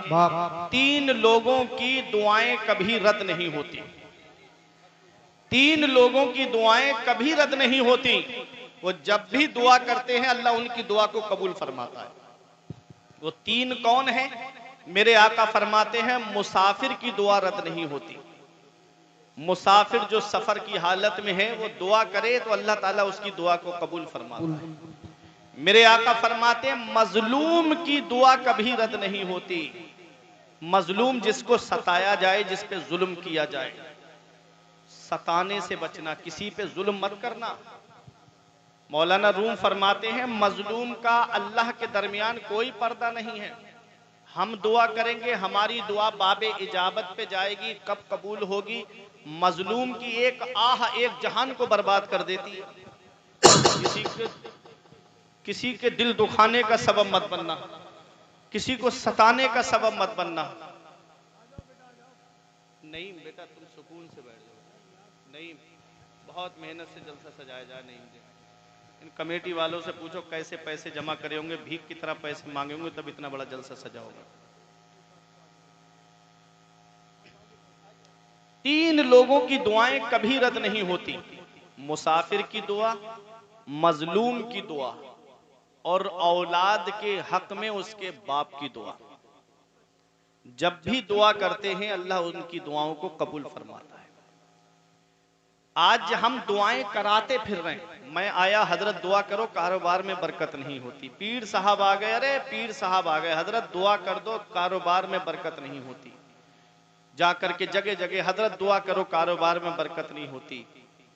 3 लोगों की दुआएं कभी रद्द नहीं होती। 3 लोगों की दुआएं कभी रद्द नहीं होती। वो जब भी दुआ करते हैं अल्लाह उनकी दुआ को कबूल फरमाता है। वो 3 कौन है? मेरे आका फरमाते हैं मुसाफिर की दुआ रद्द नहीं होती, मुसाफिर जो सफर की हालत में है वो दुआ करे तो अल्लाह ताला उसकी दुआ को कबूल फरमाता है। मेरे आका फरमाते हैं मजलूम की दुआ कभी रद्द नहीं होती। मजलूम जिसको सताया जाए, जिस पे जुल्म किया जाए, सताने से बचना, किसी पे जुल्म मत करना। मौलाना रूम फरमाते हैं मजलूम का अल्लाह के दरमियान कोई पर्दा नहीं है। हम दुआ करेंगे, हमारी दुआ बाबे इजाबत पे जाएगी, कब कबूल होगी? मजलूम की एक आह एक जहान को बर्बाद कर देती है। किसी के दिल दुखाने का सबब मत बनना, किसी को सताने का सबब मत बनना। नहीं बेटा तुम सुकून से बैठ जाओ। नहीं, बहुत मेहनत से जलसा सजाया जाए। नहीं, इन कमेटी वालों से पूछो कैसे पैसे जमा करे होंगे, भीख की तरह पैसे मांगे होंगे तब इतना बड़ा जलसा सजा होगा। 3 लोगों की दुआएं कभी रद्द नहीं होती, मुसाफिर की दुआ, मजलूम की दुआ और औलाद के हक में उसके बाप की दुआ। जब भी दुआ करते हैं अल्लाह उनकी दुआओं को कबूल फरमाता है। आज हम दुआएं कराते फिर रहे हैं। मैं आया हजरत दुआ करो, कारोबार में बरकत नहीं होती। पीर साहब आ गए, अरे पीर साहब आ गए, हजरत दुआ कर दो, कारोबार में बरकत नहीं होती। जाकर के जगह जगह हजरत दुआ करो, कारोबार में बरकत नहीं होती।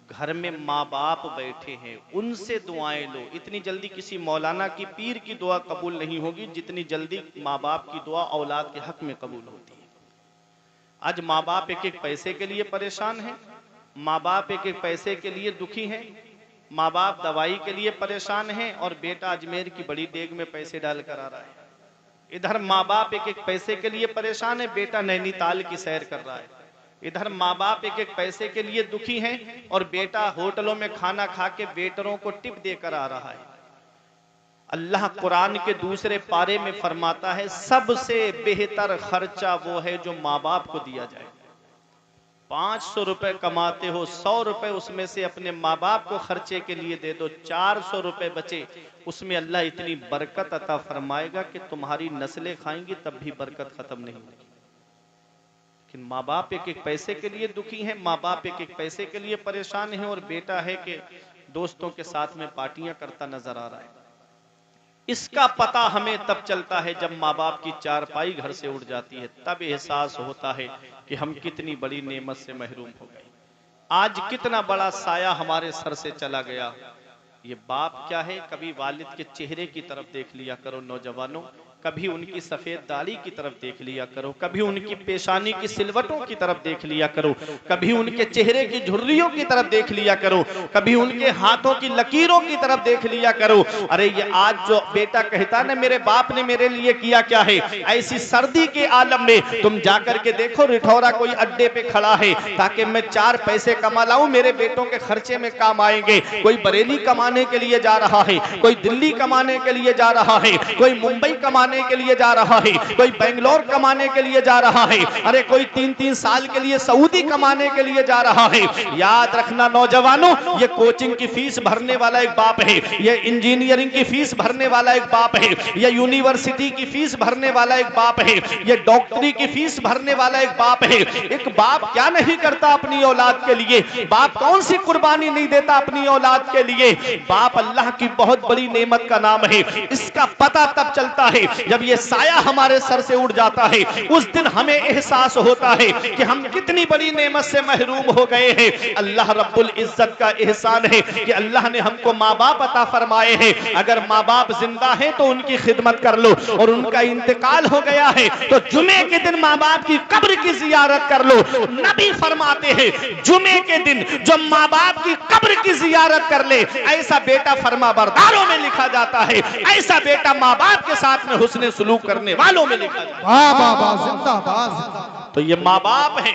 घर में माँ बाप बैठे हैं, उनसे दुआएं लो। इतनी जल्दी किसी मौलाना की, पीर की दुआ कबूल नहीं होगी जितनी जल्दी माँ बाप की दुआ औलाद के हक में कबूल होती है। आज माँ बाप एक एक पैसे के लिए परेशान हैं, माँ बाप एक एक पैसे के लिए दुखी हैं, माँ बाप दवाई के लिए परेशान हैं और बेटा अजमेर की बड़ी देग में पैसे डालकर आ रहा है। इधर माँ बाप एक एक पैसे के लिए परेशान है, बेटा नैनीताल की सैर कर रहा है। इधर माँ बाप एक एक पैसे के लिए दुखी हैं और बेटा होटलों में खाना खा के वेटरों को टिप देकर आ रहा है। अल्लाह कुरान के दूसरे पारे में फरमाता है सबसे बेहतर खर्चा वो है जो माँ बाप को दिया जाए। 500 रुपए कमाते हो, 100 रुपए उसमें से अपने माँ बाप को खर्चे के लिए दे दो, 400 रुपए बचे, उसमें अल्लाह इतनी बरकत अता फरमाएगा कि तुम्हारी नस्लें खाएंगी तब भी बरकत खत्म नहीं होगी। लेकिन माँ बाप एक एक पैसे के लिए दुखी हैं, माँ बाप एक एक पैसे के लिए परेशान हैं और बेटा है कि दोस्तों के साथ में पार्टियां करता नजर आ रहा है। इसका पता हमें तब चलता है जब माँ बाप की चारपाई घर से उड़ जाती है, तब एहसास होता है कि हम कितनी बड़ी नेमत से महरूम हो गए। आज कितना बड़ा साया हमारे सर से चला गया। ये बाप क्या है? कभी वालिद के चेहरे की तरफ देख लिया करो नौजवानों, कभी उनकी सफेद दाढ़ी की तरफ देख लिया करो, कभी उनकी पेशानी की सिलवटों की तरफ देख लिया करो, कभी उनके चेहरे की झुर्रियों की तरफ देख लिया करो, कभी उनके हाथों की लकीरों की तरफ देख लिया करो। अरे ये आज जो बेटा कहता ना मेरे बाप ने मेरे लिए किया क्या है, ऐसी सर्दी के आलम में तुम जाकर के देखो रिठौरा कोई अड्डे पे खड़ा है ताकि मैं 4 पैसे कमा लाऊं, मेरे बेटों के खर्चे में काम आएंगे। कोई बरेली कमाने के लिए जा रहा है, कोई दिल्ली कमाने के लिए जा रहा है, कोई मुंबई कमाने के लिए जा रहा है, कोई बेंगलोर कमाने के लिए जा रहा है, अरे कोई 3-3 साल के लिए सऊदी कमाने के लिए जा रहा है। याद रखना नौजवानों, ये कोचिंग की फीस भरने वाला एक बाप है, ये इंजीनियरिंग की फीस भरने वाला एक बाप है, ये यूनिवर्सिटी की फीस भरने वाला एक बाप है, ये डॉक्टरी की फीस भरने वाला एक बाप है। एक बाप क्या नहीं करता अपनी औलाद के लिए? बाप कौन सी कुर्बानी नहीं देता अपनी औलाद के लिए? बाप अल्लाह की बहुत बड़ी नेमत का नाम है। इसका पता तब चलता है जब ये साया हमारे सर से उड़ जाता है। उस दिन हमें एहसास होता है कि हम कितनी बड़ी नेमत से महरूम हो गए हैं। अल्लाह रब्बुल इज्जत का एहसान है कि अल्लाह ने हमको माँ बाप अता फरमाए हैं। अगर माँ बाप जिंदा है तो उनकी खिदमत कर लो, और उनका इंतकाल हो गया है तो जुमे के दिन माँ बाप की कब्र की जियारत कर लो। नबी फरमाते हैं जुमे के दिन जो माँ बाप की कब्र की जियारत कर ले, ऐसा बेटा फरमाबरदारों में लिखा जाता है, ऐसा बेटा माँ बाप के साथ में हुस्ने सुलूक करने वालों में लिखा जाता है। जिंदाबाद। तो ये माँ बाप है,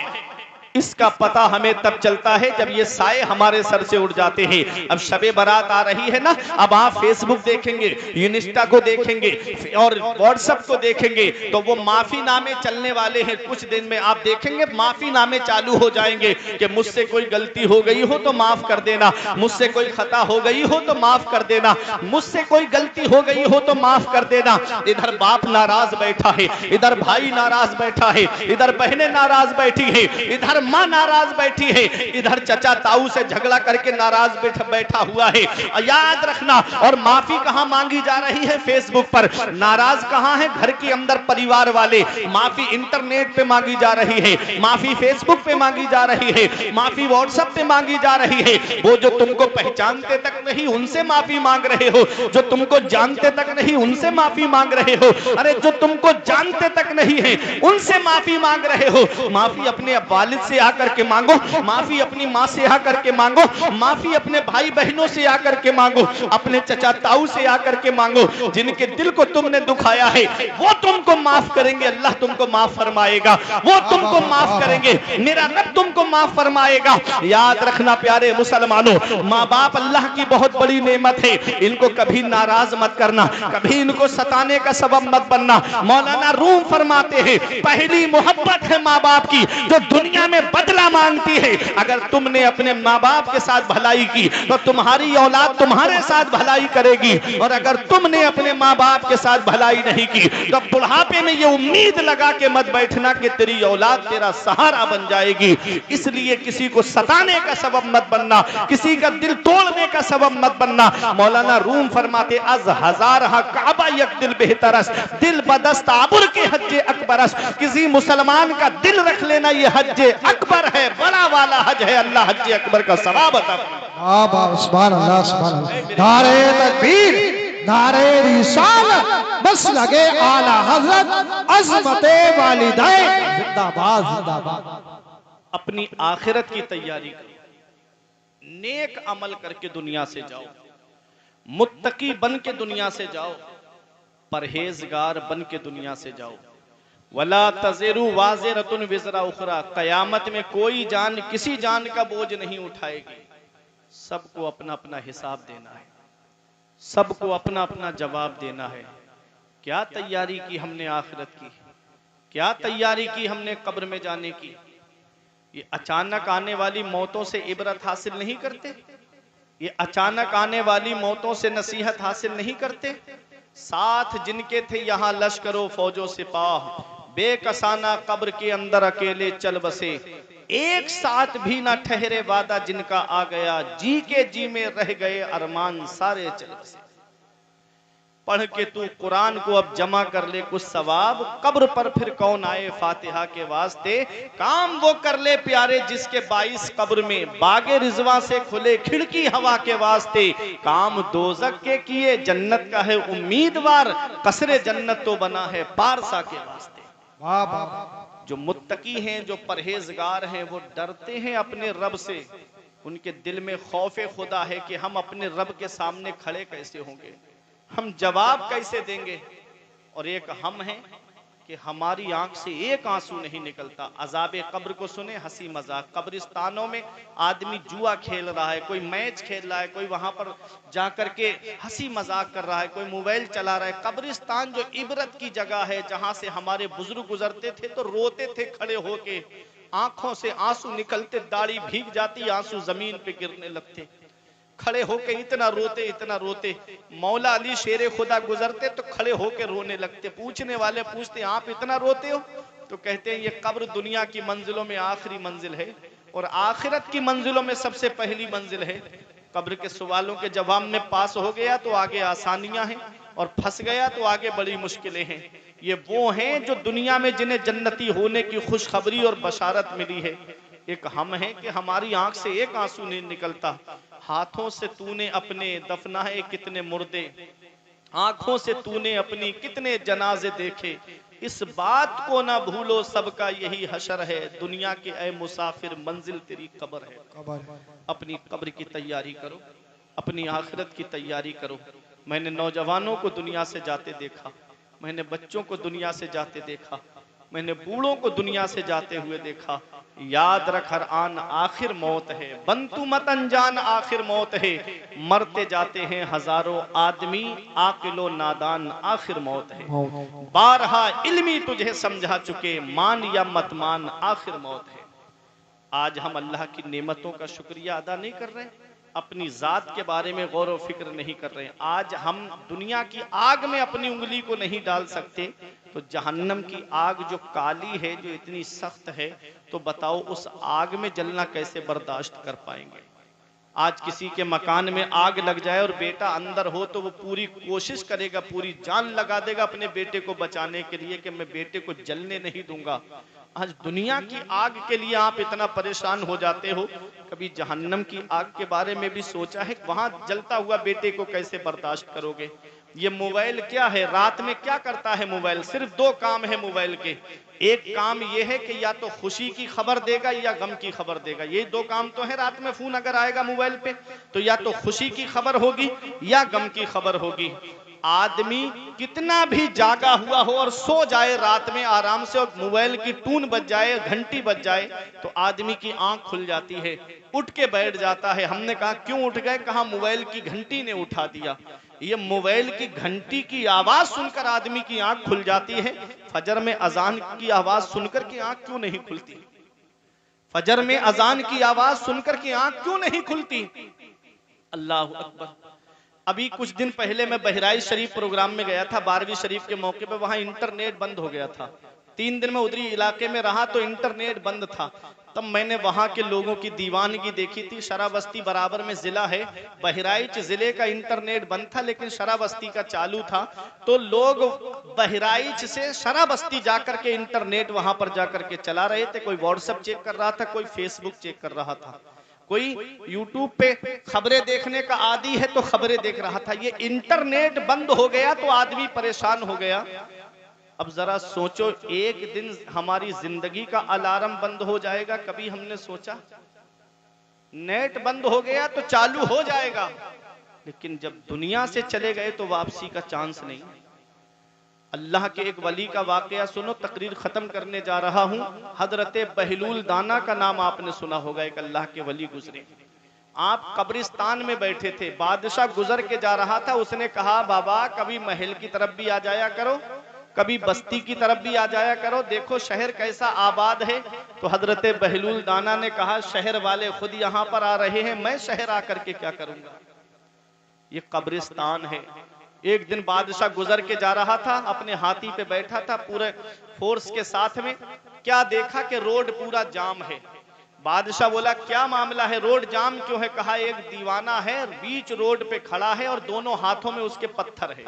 इसका पता हमें तब चलता है जब ये साए हमारे सर से उड़ जाते हैं। अब शबे बारात आ रही है ना, अब आप फेसबुक देखेंगे, इंस्टा को देखेंगे और व्हाट्सएप को देखेंगे तो वो माफी नामे चलने वाले हैं। कुछ दिन में आप देखेंगे माफी नामे चालू हो जाएंगे कि मुझसे कोई गलती हो गई हो तो माफ कर देना, मुझसे कोई खता हो गई हो तो माफ कर देना, मुझसे कोई गलती हो गई हो तो माफ कर देना। इधर बाप नाराज बैठा है, इधर भाई नाराज बैठा है, इधर बहनें नाराज बैठी है, इधर इधर माँ नाराज बैठी है, इधर चचा ताऊ से झगड़ा करके नाराज बैठा हुआ है। याद रखना। और माफी कहां मांगी जा रही है? फेसबुक पर। नाराज कहां है? घर के अंदर परिवार वाले। माफी इंटरनेट पे मांगी जा रही है, माफी फेसबुक पे मांगी जा रही है, माफी व्हाट्सएप पे मांगी जा रही है। वो जो तुमको पहचानते तक नहीं उनसे माफी मांग रहे हो, जो तुमको जानते तक नहीं उनसे माफी मांग रहे हो। अरे जो तुमको जानते तक नहीं है उनसे माफी मांग रहे हो। माफी अपने वालिद से आकर के मांगो, माफी अपनी माँ से आकर के मांगो, माफी अपने भाई बहनों से आकर के मांगो, अपने चचा ताऊ से आकर के मांगो। जिनके दिल को तुमने दुखाया है वो तुमको माफ करेंगे, अल्लाह तुमको माफ फरमाएगा, वो तुमको माफ करेंगे, मेरा रब तुमको माफ फरमाएगा। याद रखना प्यारे मुसलमानों, माँ बाप अल्लाह की बहुत बड़ी नेमत है, इनको कभी नाराज मत करना, कभी इनको सताने का सबब मत बनना। मौलाना रूम फरमाते हैं पहली मोहब्बत है माँ बाप की जो दुनिया में बदला मांगती है। अगर तुमने अपने माँ बाप के साथ भलाई की तो तुम्हारी औलाद तुम्हारे साथ भलाई करेगी, और अगर तुमने अपने माँ बाप के साथ भलाई नहीं की तो बुढ़ापे में ये उम्मीद लगा के मत बैठना कि तेरी औलाद तेरा सहारा बन जाएगी। इसलिए किसी को सताने का सबब मत बनना, किसी का दिल तोड़ने का सबब मत बनना। मौलाना रूम फरमाते अज हजार काबा यक दिल बेहतरस, दिल बदस्त आबुर के हज अकबरस। किसी मुसलमान का दिल रख लेना ये हज अकबर है, बड़ा वाला हज है, अल्लाह हज अकबर का सवाब अता फरमाए। सुभान अल्लाह, सुभान अल्लाह। नारे तकबीर, नारे रिसालत, बस लगे आला हजरत, अज़मते वालिदैन जिंदाबाद जिंदाबाद। अपनी आखिरत की तैयारी करो, नेक अमल करके दुनिया से जाओ, मुत्तकी बन के दुनिया से जाओ, परहेजगार बन के दुनिया से जाओ। वला तज़िरु वाज़िरतुन विज़रा उखरा, कयामत में कोई जान किसी जान का बोझ नहीं उठाएगी। सबको अपना अपना हिसाब देना है, सबको अपना अपना जवाब देना है। क्या तैयारी की हमने आखिरत की, क्या तैयारी की हमने कब्र में जाने की। ये अचानक आने वाली मौतों से इबरत हासिल नहीं करते, ये अचानक आने वाली मौतों से नसीहत हासिल नहीं करते। साथ जिनके थे यहाँ लश्करों फौजों सिपाह, बेकसाना कब्र के अंदर अकेले चल बसे। एक साथ भी ना ठहरे वादा जिनका आ गया, जी के जी में रह गए अरमान सारे चल बसे। पढ़ के तू कुरान को अब जमा कर ले कुछ सवाब, कब्र पर फिर कौन आए फातिहा के वास्ते। काम वो कर ले प्यारे जिसके 22 कब्र में बागे रिजवा से खुले खिड़की हवा के वास्ते। काम दोजक के किए जन्नत का है उम्मीदवार, कसरे जन्नत तो बना है पारसा के वास्ते। वाह वाह। जो मुत्तकी हैं, जो परहेजगार हैं, वो डरते हैं अपने रब से। उनके दिल में खौफे खुदा है कि हम अपने रब के सामने खड़े कैसे होंगे, हम जवाब कैसे देंगे। और एक हम हैं कि हमारी आंख से एक आंसू नहीं निकलता। अजाबे कब्र को सुने हंसी मजाक, कब्रिस्तानों में आदमी जुआ खेल रहा है, कोई मैच खेल रहा है, कोई वहां पर जाकर के हंसी मजाक कर रहा है, कोई मोबाइल चला रहा है। कब्रिस्तान जो इबरत की जगह है, जहां से हमारे बुजुर्ग गुजरते थे तो रोते थे खड़े होके, आंखों से आंसू निकलते, दाढ़ी भीग जाती, आंसू जमीन पे गिरने लगते, खड़े होके इतना रोते इतना रोते। मौला अली शेरे खुदा गुजरते तो खड़े होके रोने लगते। पूछने वाले पूछते आप इतना रोते हो? तो कहते हैं ये कब्र दुनिया की मंजिलों में आखिरी मंजिल है और आखिरत की मंजिलों में सबसे पहली मंजिल है। कब्र के सवालों के जवाब में पास हो गया तो आगे आसानियां हैं, और फंस गया तो आगे बड़ी मुश्किलें हैं। ये वो हैं जो दुनिया में जिन्हें जन्नती होने की खुशखबरी और बशारत मिली है। एक हम है कि हमारी आंख से एक आंसू नहीं निकलता। हाथों से तूने अपने दफनाए कितने मुर्दे, आंखों से तूने अपनी कितने जनाजे देखे। इस बात को ना भूलो सबका यही हशर है, दुनिया के ऐ मुसाफिर मंजिल तेरी कब्र है। अपनी कब्र की तैयारी करो, अपनी आखिरत की तैयारी करो। मैंने नौजवानों को दुनिया से जाते देखा, मैंने बच्चों को दुनिया से जाते देखा, मैंने बूढ़ों को दुनिया से जाते हुए देखा। याद रख हर आन आखिर मौत है, बंतु मत अनजान आखिर मौत है। मरते जाते हैं हजारों आदमी, आकिलो नादान आखिर मौत है। बारहा इल्मी तुझे समझा चुके, मान या मत मान आखिर मौत है। आज हम अल्लाह की नेमतों का शुक्रिया अदा नहीं कर रहे, अपनी जात के बारे में गौर व फिक्र नहीं कर रहे। आज हम दुनिया की आग में अपनी उंगली को नहीं डाल सकते, तो जहन्नम की आग जो काली है, जो इतनी सख्त है, तो बताओ उस आग में जलना कैसे बर्दाश्त कर पाएंगे। आज किसी के मकान में आग लग जाए और बेटा अंदर हो तो वो पूरी कोशिश करेगा, पूरी जान लगा देगा अपने बेटे को बचाने के लिए कि मैं बेटे को जलने नहीं दूंगा। आज दुनिया की आग के लिए आप इतना परेशान हो जाते हो, कभी जहन्नम की आग के बारे में भी सोचा है? वहां जलता हुआ बेटे को कैसे बर्दाश्त करोगे? ये मोबाइल क्या है, रात में क्या करता है मोबाइल? सिर्फ दो काम है मोबाइल के। एक काम यह है कि या तो खुशी की खबर देगा या गम की खबर देगा, ये दो काम तो है। रात में फोन अगर आएगा मोबाइल पे तो या तो खुशी की खबर होगी या गम की खबर होगी। आदमी कितना भी जागा हुआ हो और सो जाए रात में आराम से और मोबाइल की टून बज जाए, घंटी बज जाए तो आदमी की आंख खुल जाती है, उठ के बैठ जाता है। हमने कहा क्यों उठ गए? कहा मोबाइल की घंटी ने उठा दिया। ये मोबाइल की घंटी की आवाज सुनकर आदमी की आंख खुल जाती है। फजर में अजान की आवाज सुनकर की आंख क्यों नहीं खुलती? फजर में अजान की आवाज सुनकर की आंख क्यों नहीं खुलती? अल्लाह अकबर। अभी कुछ दिन पहले मैं बहराइच शरीफ प्रोग्राम में गया था, 12वीं शरीफ के मौके पे। वहां इंटरनेट बंद हो गया था। 3 दिन में उधरी इलाके में रहा तो इंटरनेट बंद था। तब मैंने वहां के लोगों की दीवानगी देखी थी। शराबस्ती बराबर में जिला है, बहराइच जिले का इंटरनेट बंद था लेकिन शराबस्ती का चालू था। तो लोग बहराइच से शराबस्ती जाकर के इंटरनेट वहां पर जाकर के चला रहे थे। कोई व्हाट्सएप चेक कर रहा था, कोई फेसबुक चेक कर रहा था, कोई यूट्यूब पे खबरें देखने का आदी है तो खबरें देख रहा था। ये इंटरनेट बंद हो गया तो आदमी परेशान हो गया। अब जरा सोचो, एक दिन हमारी जिंदगी का अलार्म बंद हो जाएगा, कभी हमने सोचा? नेट बंद हो गया तो चालू हो जाएगा, लेकिन जब दुनिया से चले गए तो वापसी का चांस नहीं। अल्लाह के एक वली का वाकया सुनो, तकरीर खत्म करने जा रहा हूं। हजरत बहलूल दाना का नाम आपने सुना होगा, एक अल्लाह के वली गुजरे। आप कब्रिस्तान में बैठे थे, बादशाह गुजर के जा रहा था। उसने कहा बाबा कभी महल की तरफ भी आ जाया करो, कभी बस्ती की तरफ भी आ जाया करो, देखो शहर कैसा आबाद है। तो हजरत बहलूल दाना ने कहा शहर वाले खुद यहाँ पर आ रहे हैं, मैं शहर आकर के क्या करूंगा? ये कब्रिस्तान है। एक दिन बादशाह गुजर के जा रहा था, अपने हाथी पे बैठा था पूरे फोर्स के साथ में। क्या देखा कि रोड पूरा जाम है। बादशाह बोला क्या मामला है, रोड जाम क्यों है? कहा एक दीवाना है, बीच रोड पे खड़ा है और दोनों हाथों में उसके पत्थर है।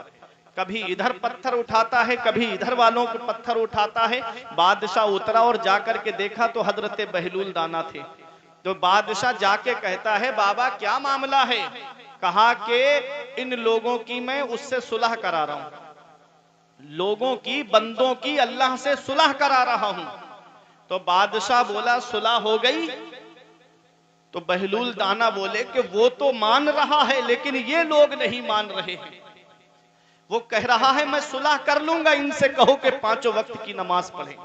कभी इधर पत्थर उठाता है, कभी इधर वालों के पत्थर उठाता है। बादशाह उतरा और जाकर के देखा तो हजरत बहलूल दाना थे। तो बादशाह जाके कहता है बाबा क्या मामला है? कहा कि इन लोगों की मैं उससे सुलह करा रहा हूं, लोगों की, बंदों की अल्लाह से सुलह करा रहा हूं। तो बादशाह बोला सुलह हो गई? तो बहलूल दाना बोले कि वो तो मान रहा है लेकिन ये लोग नहीं मान रहे हैं। वो कह रहा है मैं सुलह कर लूंगा, इनसे कहो कि 5 वक्त की नमाज पढ़े।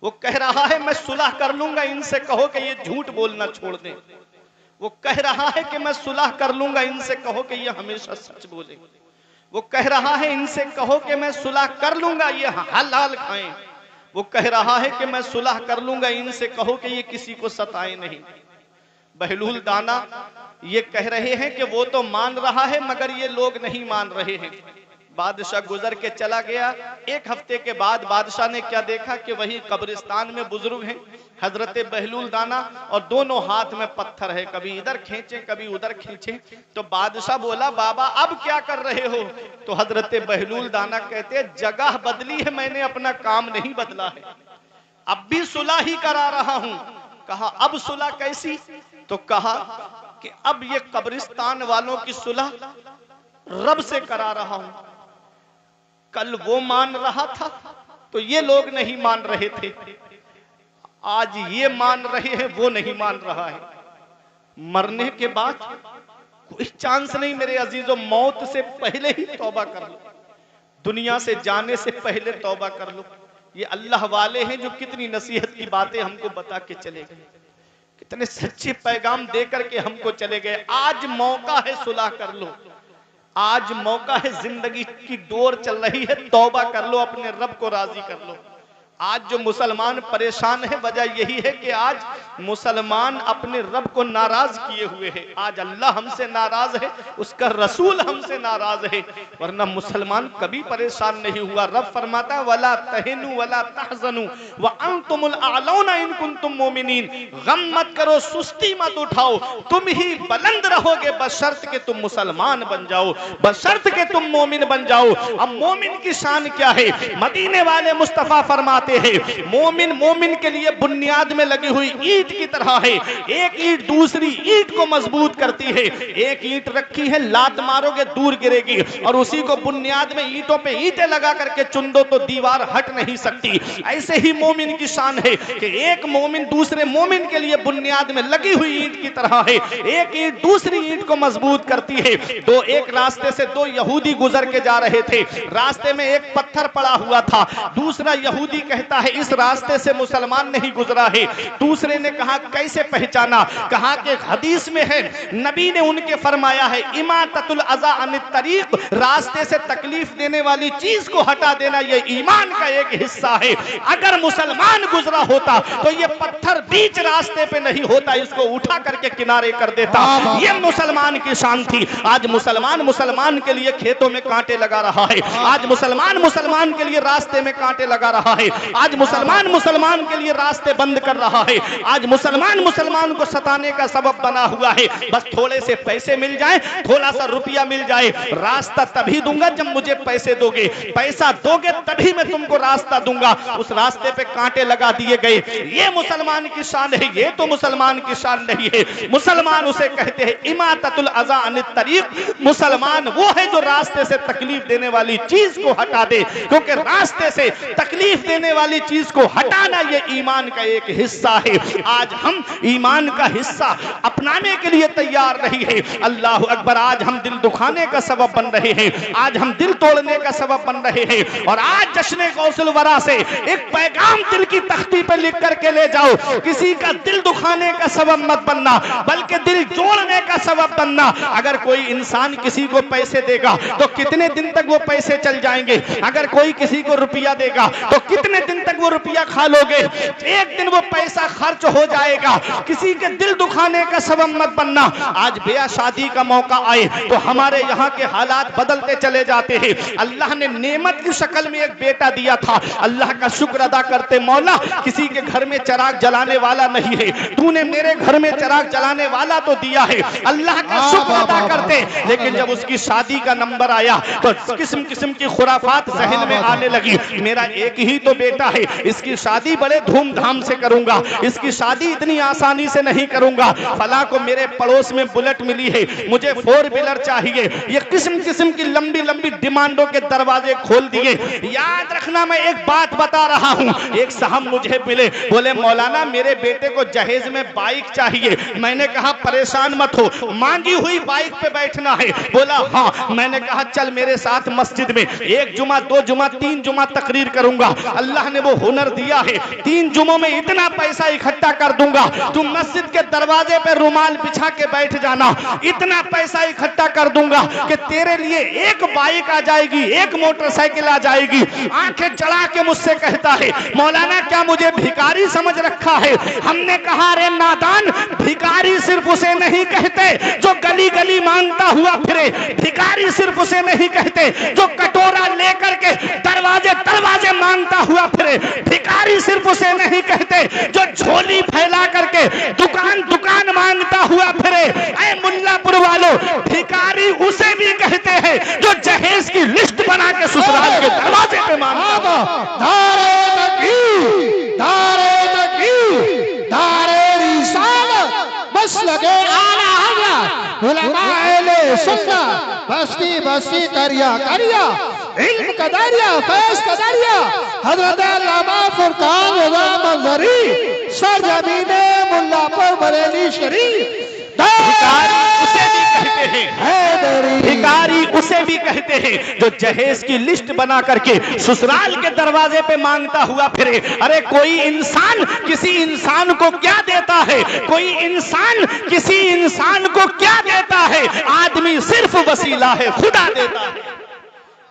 वो कह रहा है मैं सुलह कर लूंगा, इनसे कहो कि ये झूठ बोलना छोड़ दें। वो कह रहा है कि मैं सुलह कर लूंगा, इनसे कहो कि ये हमेशा सच बोले। वो कह रहा है इनसे कहो कि मैं सुलह कर लूंगा, ये हलाल खाएं। वो कह रहा है कि मैं सुलह कर लूंगा, इनसे कहो कि ये किसी को सताए नहीं। बहलूल दाना ये कह रहे हैं कि वो तो मान रहा है मगर ये लोग नहीं मान रहे हैं। बादशाह गुजर के चला गया। 1 हफ्ते के बाद बादशाह ने क्या देखा कि वही कब्रिस्तान में बुजुर्ग हैं हजरत बहलूल दाना और दोनों हाथ में पत्थर है, कभी इधर खींचे कभी उधर खींचे। तो बादशाह बोला बाबा अब क्या कर रहे हो? तो हजरत बहलूल दाना कहते जगह बदली है, मैंने अपना काम नहीं बदला है, अब भी सुलह ही करा रहा हूं। कहा अब सुलह कैसी? तो कहा कि अब ये कब्रिस्तान वालों की सुलह रब से करा रहा हूं। कल वो मान रहा था तो ये लोग नहीं मान रहे थे, आज ये मान रहे हैं, वो नहीं मान रहा है। मरने के बाद कोई चांस नहीं मेरे अजीजों, मौत से पहले ही तौबा कर लो, दुनिया से जाने से पहले तौबा कर लो। ये अल्लाह वाले हैं जो कितनी नसीहत की बातें हमको बता के चले गए, कितने सच्चे पैगाम दे करके हमको चले गए। आज मौका है, सुलह कर लो, आज मौका है, जिंदगी की डोर चल रही है, तौबा कर लो, अपने रब को राजी कर लो। आज जो मुसलमान परेशान है, वजह यही है कि आज मुसलमान अपने रब को नाराज किए हुए है। आज अल्लाह हमसे नाराज है, उसका रसूल हमसे नाराज है, वरना मुसलमान कभी परेशान नहीं हुआ। रब फरमाता है वला तहिनु वला तहजनु व अंतुमुल आलौना इन कुंतुम मोमिनीन। गम मत करो, सुस्ती मत उठाओ, तुम ही बुलंद रहोगे बशर्त के तुम मुसलमान बन जाओ, बशर्त के तुम मोमिन बन जाओ। अब मोमिन की शान क्या है? मदीने वाले मुस्तफा फरमाते हैं मोमिन मोमिन के लिए बुनियाद में लगी हुई ईंट की तरह है। एक ईंट दूसरी ईंट को मजबूत करती है। एक ईंट रखी है, लात मारोगे दूर गिरेगी, और उसी को बुनियाद में ईंटों पे ईंटें लगा करके चुन दो तो दीवार हट नहीं सकती। ऐसे ही मोमिन की शान है कि एक मोमिन दूसरे मोमिन के लिए बुनियाद में लगी हुई ईंट की तरह है। एक ईंट दूसरी ईंट को मजबूत करती है। एक रास्ते से दो यहूदी गुजर के जा रहे थे, रास्ते में एक पत्थर पड़ा हुआ था। दूसरा यहूदी कहता है इस रास्ते से मुसलमान नहीं गुजरा है। दूसरे ने कहा कैसे पहचाना? कहा कि हदीस में है, नबी ने उनके फरमाया है इमाततुल अज़ा अनित तरीक, रास्ते से तकलीफ देने वाली चीज को हटा देना ये ईमान का एक हिस्सा है। अगर मुसलमान गुजरा होता तो ये पत्थर बीच रास्ते पे नहीं होता, इसको उठा करके किनारे कर देता। ये मुसलमान की शान थी। आज मुसलमान मुसलमान के लिए खेतों में कांटे लगा रहा है, आज मुसलमान मुसलमान के लिए रास्ते में कांटे लगा रहा है, आज मुसलमान मुसलमान के लिए रास्ते बंद कर रहा है, आज मुसलमान मुसलमान को सताने का सबब बना हुआ है। बस थोड़े से पैसे मिल जाए, थोड़ा सा रुपया मिल जाए, रास्ता तभी दूंगा जब मुझे पैसे दोगे, पैसा दोगे तभी मैं तुमको रास्ता दूंगा। उस रास्ते पे कांटे लगा दिए गए। ये मुसलमान की शान है, ये तो मुसलमान की शान नहीं है। मुसलमान उसे कहते हैं इमाततुल अज़ा अनित तरीक। मुसलमान वो है जो रास्ते से तकलीफ देने वाली चीज को हटा दे, क्योंकि रास्ते से तकलीफ देने वाली चीज को हटाना ये ईमान का एक हिस्सा है। आज हम ईमान का हिस्सा अपनाने के लिए तैयार नहीं है। अल्लाह अकबर, आज हम दिल दुखाने का सबब बन रहे हैं, आज हम दिल तोड़ने का सबब बन रहे हैं। और आज जश्न गौसुल वरा से एक पैगाम दिल की तख्ती पर लिख करके ले जाओ, किसी का दिल दुखाने का सबब मत बनना, बल्कि दिल जोड़ने का सबब बनना। अगर कोई इंसान किसी को पैसे देगा तो कितने दिन तक वो पैसे चल जाएंगे? अगर कोई किसी को रुपया देगा तो कितने दिन तक वो रुपया खा लोगे? एक दिन वो पैसा खर्च हो जाएगा। किसी के दिल दुखाने का सबब मत बनना। आज ब्याह शादी का मौका आए तो हमारे यहाँ के हालात बदलते चले जाते हैं। अल्लाह ने नेमत की शक्ल में एक बेटा दिया था, अल्लाह का शुक्र अदा करते, मौला किसी के घर में चिराग जलाने वाला नहीं है, तूने मेरे घर में चिराग जलाने वाला तो दिया है, अल्लाह का शुक्र अदा करते। लेकिन जब उसकी शादी का नंबर आया तो किस्म किस्म की खुराफात जहन में आने लगी। मेरा एक ही तो बेटा है, इसकी शादी बड़े धूमधाम से करूंगा, इसकी शादी इतनी आसानी से नहीं करूंगा। फला को मेरे पड़ोस में बुलेट मिली है, मुझे 4 व्हीलर चाहिए। ये किस्म किस्म की लंबी लंबी डिमांडों के दरवाजे खोल दिए। याद रखना, मैं एक बात बता रहा हूं। एक साहब मुझे मिले, बोले मौलाना मेरे बेटे को जहेज में बाइक चाहिए। मैंने कहा परेशान मत हो, मांगी हुई बाइक पे बैठना है। बोला हाँ। मैंने कहा चल मेरे साथ मस्जिद में 1 जुमा 2 जुमा 3 जुमा तकरीर करूंगा। अल्लाह ने वो हुनर दिया है, 3 जुमों में इतना पैसा इकट्ठा कर दूंगा, तुम मस्जिद के दरवाजे पे रुमाल बिछा के बैठ जाना। इतना पैसा इकट्ठा कर दूंगा कि तेरे लिए एक बाइक आ जाएगी, एक मोटरसाइकिल आ जाएगी। आंखें चढ़ा के मुझसे कहता है मौलाना क्या मुझे भिखारी समझ रखा है? हमने कहा अरे नादान, भिखारी सिर्फ उसे नहीं कहते जो गली गली मांगता हुआ फिरे, भिखारी सिर्फ उसे नहीं कहते जो कटोरा लेकर के दरवाजे दरवाजे मांगता हुआ फिरे, भिखारी सिर्फ उसे नहीं कहते जो झोली फैला करके दुकान दुकान मांगता हुआ फिरे। ऐ मुल्लापुर वालों, भिखारी उसे भी कहते हैं जो जहेज की लिस्ट बना के ससुराल के दरवाजे पे मांगता है। नारे तकबीर, नारे तकबीर, नारे रिसालत, बस लगे आला हज़रत उलमाए सुन्नत, बस्ती बस्ती करिया करिया, इल्म का दरिया, फैज़ का दरिया, हज़रत अल्लामा फुरकान रज़ा मंज़री, सरज़मीने मुल्लापुर बरेली शरीफ। भिखारी उसे भी कहते हैं, भिखारी उसे भी कहते हैं जो जहेज की लिस्ट बना करके ससुराल के दरवाजे पे मांगता हुआ फिरे। अरे कोई इंसान किसी इंसान को क्या देता है? कोई इंसान किसी इंसान को क्या देता है? आदमी सिर्फ वसीला है, खुदा देता है।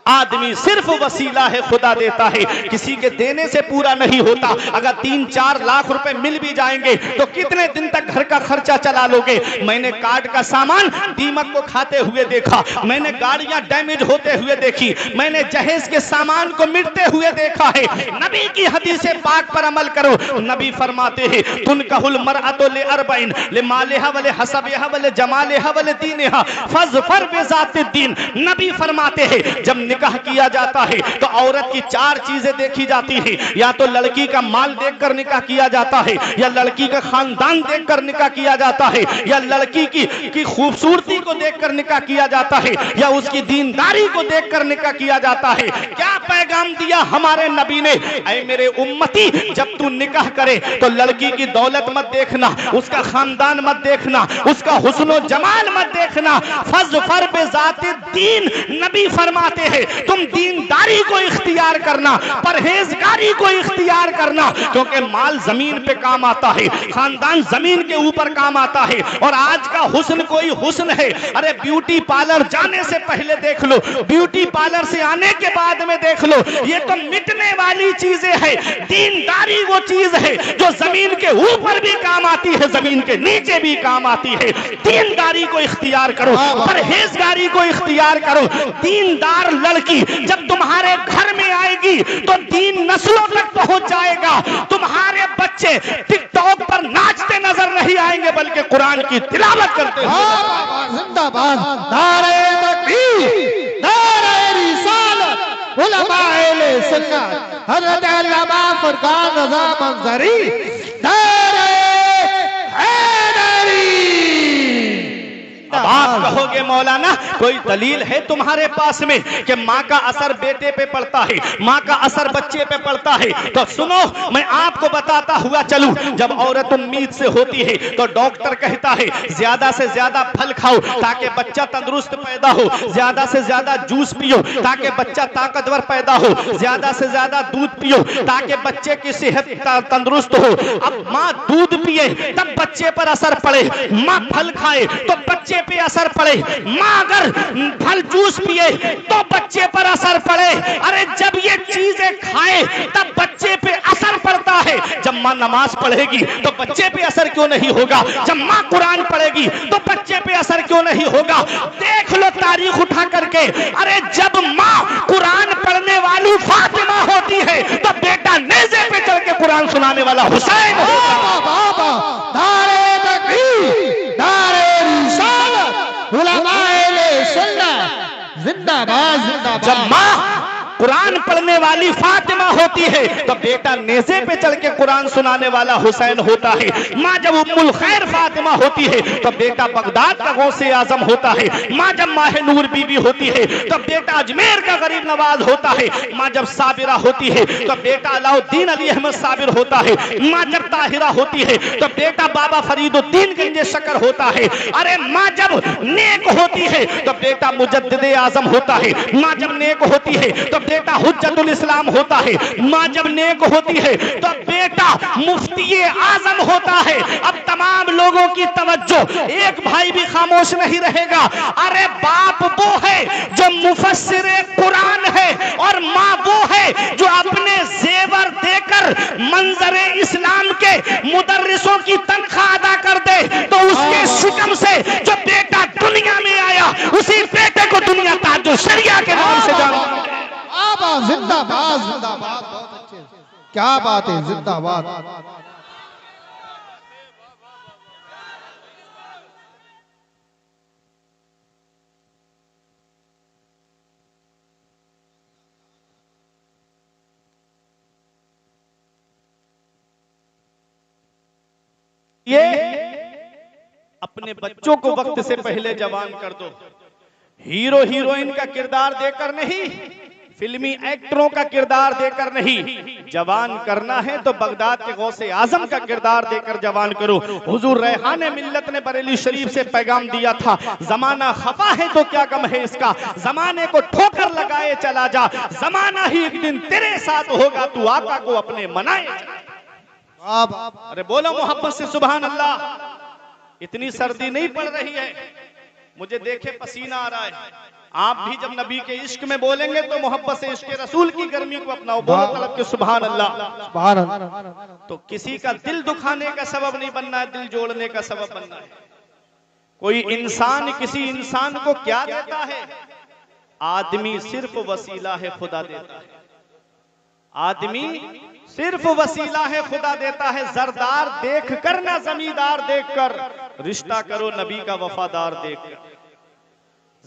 आदमी सिर्फ वसीला है, खुदा देता है, किसी के देने से पूरा नहीं होता। अगर 3-4 लाख रुपए मिल भी जाएंगे तो कितने दिन तक घर का खर्चा चला लोगे। मैंने कार्ड का सामान दीमक को खाते हुए देखा, मैंने गाड़ियां डैमेज होते हुए देखी, मैंने जहेज के सामान को मिटते हुए देखा है। नबी की हदीस पाक पर अमल करो। नबी फरमाते हैं तुनकहुल मरअतु लिअरबइन लिमालिहा व लिहसबिहा व लिजमालिहा व लिदीनिहा फज़फर बिज़ातिद्दीन। नबी फरमाते हैं जब निकाह किया जाता है तो औरत की 4 चीजें देखी जाती है। या तो लड़की का माल देखकर निकाह किया जाता है, या लड़की का खानदान देखकर निकाह किया जाता है, या लड़की की खूबसूरती को देखकर निकाह किया जाता है, या उसकी दीनदारी को देखकर निकाह किया जाता है। क्या पैगाम दिया हमारे नबी ने, ऐ मेरे उम्मती जब तू निकाह करे तो लड़की की दौलत मत देखना, उसका खानदान मत देखना, उसका हुस्न व जमाल मत देखना, फज़फर बिज़ातिद्दीन। नबी फरमाते हैं तुम दीनदारी को इख्तियार करना, परहेजगारी को इख्तियार करना, क्योंकि माल जमीन पे काम आता है, खानदान जमीन के ऊपर काम आता है। और आज का हुस्न कोई हुस्न है, अरे ब्यूटी पार्लर जाने से पहले देख लो, ब्यूटी पार्लर से आने के बाद में देख लो, ये तो मिटने वाली चीजें है। दीनदारी वो चीज है जो जमीन के ऊपर भी काम आती है, जमीन के नीचे भी काम आती है। दीनदारी को इख्तियार करो, परहेजगारी को इख्तियार करो। दीनदार लड़की जब तुम्हारे घर में आएगी तो 3 नस्लों तक पहुंच जाएगा। तुम्हारे बच्चे टिकटॉक पर नाचते नजर नहीं आएंगे, बल्कि कुरान की तिलावत करते हुए। जिंदाबाद नारे तकबीर, नारे रिसालत, उलमाए सुन्नत, हज़रत अल्लामा फरकान रज़ा मंज़री, नारे हैदरी। अब आप कहोगे मौलाना कोई दलील है तुम्हारे पास में कि माँ का असर बेटे पे पड़ता है, माँ का असर बच्चे पे पड़ता है? तो सुनो मैं आपको बताता हुआ चलूं। जब औरत उम्मीद से होती है तो डॉक्टर कहता है ज्यादा से ज्यादा फल खाओ ताकि बच्चा तंदुरुस्त पैदा हो, ज्यादा से ज्यादा जूस पियो ताकि बच्चा ताकतवर पैदा हो, ज्यादा से ज्यादा दूध पियो ताकि बच्चे की सेहत तंदुरुस्त हो। अब माँ दूध पिए तब बच्चे पर असर पड़े, माँ फल खाए तो बच्चे पे असर पड़े, माँ अगर फल जूस पिए तो बच्चे पर असर पड़े। अरे जब ये चीजें खाए तब बच्चे पे असर पड़ता है। जब माँ नमाज पढ़ेगी तो बच्चे पे असर क्यों नहीं होगा? जब माँ कुरान पढ़ेगी तो बच्चे पे असर क्यों नहीं होगा? देख लो तारीख उठा करके। अरे जब माँ कुरान पढ़ने वाली फातिमा होती है तो बेटा नेज़े पे चढ़ के कुरान सुनाने वाला हुसैन होता है। जिंदाबाद जिंदाबाद। जब माँ कुरान पढ़ने वाली फातिमा होती है तो बेटा नेज़े पे चढ़ के कुरान सुनाने वाला हुसैन होता है। माँ जब उम्मुल खैर फातिमा होती है तो बेटा बगदाद का गौसे आजम होता है। माँ जब माहे नूर बीबी होती है तो बेटा अजमेर का गरीब नवाज होता है। माँ जब साबिरा होती है तो बेटा अलाउद्दीन अली अहमद साबिर होता है। माँ जब ताहिरा होती है तो बेटा बाबा फरीदुद्दीन गंजे शकर होता है। अरे माँ जब नेक होती है तो बेटा मुजद्दिद आजम होता है। माँ जब नेक होती है तो बेटा हुज्जतुल इस्लाम होता है। माँ जब नेक होती है तो बेटा मुफ्ती आजम होता है। अब तमाम लोगों की तवज्जो, एक भाई भी खामोश नहीं रहेगा। अरे बाप वो है जो मुफस्सिरे कुरान है और माँ वो है जो अपने जेवर देकर मंजरे इस्लाम के मुदर्रिसों की तनख्वाह अदा कर दे तो उसके शिकम से जो बेटा दुनिया में आया उसी बेटे को दुनिया ताज शरिया के नाम से जाना। जिंदाबाद जिंदाबाद। बहुत अच्छे, क्या बात है, जिंदाबाद। ये अपने बच्चों को वक्त से पहले जवान कर दो। हीरो हीरोइन का किरदार देकर नहीं, फिल्मी एक्टरों का किरदार देकर नहीं, जवान करना है तो बगदाद के गौसे आजम का किरदार देकर जवान करो। हुजूर रेहाने मिल्लत ने बरेली शरीफ से पैगाम दिया था, जमाना खफा है तो क्या गम है इसका, जमाने को ठोकर लगाए चला जा, जमाना ही एक दिन तेरे साथ होगा, तू आका को अपने मनाए। अरे बोलो मोहब्बत से सुभान अल्लाह। इतनी सर्दी नहीं पड़ रही है, मुझे देखे पसीना आ रहा है। आप भी जब नबी के इश्क में बोलेंगे तो मोहब्बत से इश्क रसूल की गर्मी को अपनाओ। बोलो तलब के सुभान अल्लाह। सुभान अल्लाह। तो किसी का दिल दुखाने का सबब नहीं बनना है, दिल जोड़ने का सबब बनना है। कोई इंसान किसी इंसान को क्या देता है? आदमी सिर्फ वसीला है, खुदा देता है। आदमी सिर्फ वसीला है, खुदा देता है। जरदार देख कर ना जमींदार देखकर, रिश्ता करो नबी का वफादार देखकर।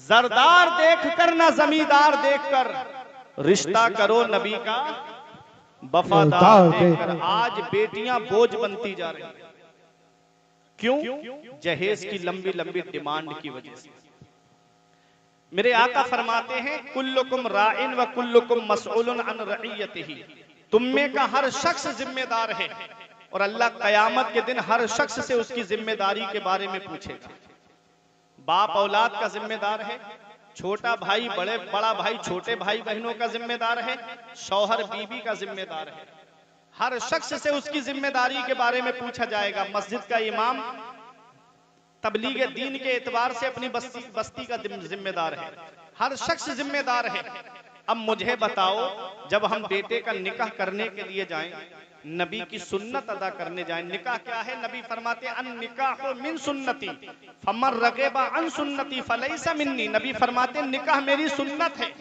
जरदार देखकर ना जमींदार देखकर, रिश्ता करो नबी का वफादार देखकर। आज बेटियां बोझ बनती जा रही हैं। क्यों? जहेज की लंबी लंबी डिमांड की वजह से। मेरे आका फरमाते हैं कुल्लुकुम राइन व कुल्लुकुम मसऊलुन अन रइयतिही। तुम में का हर शख्स जिम्मेदार है और अल्लाह कयामत के दिन हर शख्स से उसकी जिम्मेदारी के बारे में पूछेगा। बाप औलाद का जिम्मेदार है, छोटा भाई बड़ा भाई छोटे भाई बहनों का जिम्मेदार है, शौहर बीवी का जिम्मेदार है। हर शख्स से उसकी जिम्मेदारी के बारे में पूछा जाएगा। मस्जिद का इमाम तबलीग दीन के एतबार से अपनी बस्ती का जिम्मेदार है। हर शख्स जिम्मेदार है। अब मुझे बताओ, जब हम बेटे का निकाह करने के लिए जाएं, नबी की सुन्नत अदा करने जाएं, निकाह क्या है? नबी फरमाते अन निकाह मिन सुन्नती फमन रगेबा अन सुन्नती फलैसा मिन्नी। नबी फरमाते निकाह मेरी सुन्नत है,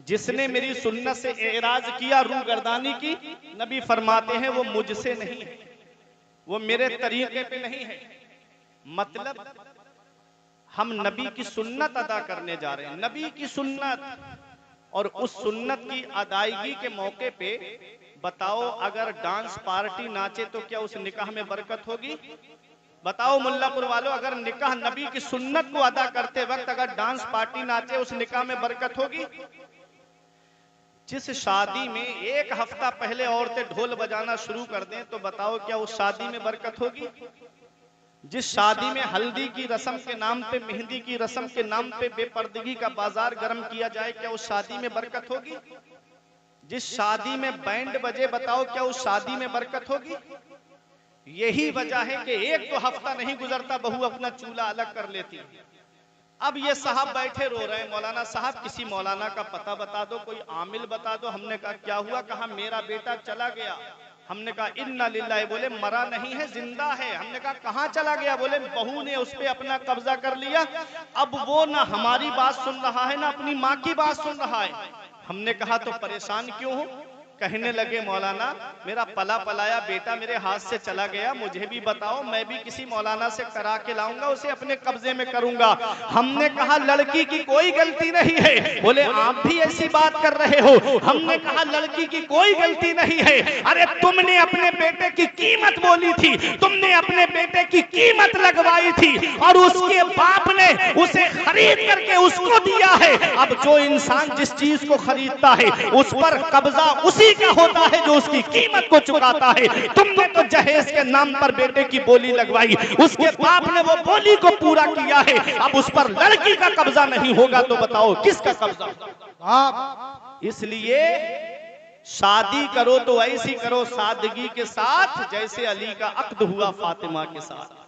जिसने मेरी सुन्नत से एराज किया, रूगर्दानी की, नबी फरमाते हैं वो मुझसे नहीं है, वो मेरे तरीके पे नहीं है। मतलब हम नबी की सुन्नत अदा करने जा रहे हैं, नबी की सुन्नत। और उस सुन्नत की अदायगी के मौके पे बताओ, अगर डांस पार्टी नाचे तो क्या उस निकाह में बरकत होगी? बताओ मुल्लापुर वालों, अगर निकाह नबी की सुन्नत को अदा करते वक्त अगर डांस पार्टी नाचे उस निकाह में बरकत होगी? जिस शादी में एक हफ्ता पहले औरतें ढोल बजाना शुरू कर दें तो बताओ क्या उस शादी में बरकत होगी? जिस शादी में हल्दी की रस्म के नाम पे, मेहंदी की रस्म के नाम पे बेपर्दगी का बाजार गर्म किया जाए, क्या उस शादी में बरकत होगी? जिस शादी में बैंड बजे, बताओ क्या उस शादी में बरकत होगी? यही वजह है कि एक तो हफ्ता नहीं गुजरता बहू अपना चूल्हा अलग कर लेती है। अब ये साहब बैठे रो रहे हैं, मौलाना साहब किसी मौलाना का पता बता दो, कोई आमिल बता दो। हमने कहा क्या हुआ? कहा मेरा बेटा चला गया। हमने कहा इन्ना लिल्लाह। बोले मरा नहीं है, जिंदा है। हमने कहा कहाँ चला गया? बोले बहू ने उस पे अपना कब्जा कर लिया, अब वो ना हमारी बात सुन रहा है ना अपनी माँ की बात सुन रहा है। हमने कहा तो परेशान क्यों हो? कहने लगे मौलाना मेरा पला पलाया बेटा मेरे हाथ से चला गया, मुझे भी बताओ, मैं भी किसी मौलाना से करा के लाऊंगा, उसे अपने कब्जे में करूंगा। हमने कहा लड़की की कोई गलती नहीं है। बोले आप भी ऐसी बात कर रहे हो? हमने कहा लड़की की कोई गलती नहीं है। अरे तुमने अपने बेटे की कीमत बोली थी, तुमने अपने बेटे की कीमत लगवाई थी और उसके बाप ने उसे खरीद करके उसको दिया है। अब जो इंसान जिस चीज को खरीदता है उस पर कब्जा उसी का होता है जो उसकी कीमत को चुकाता है। तुमने तो जहेज के नाम पर बेटे की बोली लगवाई, उसके बाप ने वो बोली को पूरा किया है, अब उस पर लड़की का कब्जा नहीं होगा तो बताओ किसका कब्जा? इसलिए शादी करो तो ऐसी करो सादगी के साथ जैसे अली का अक्द हुआ फातिमा के साथ,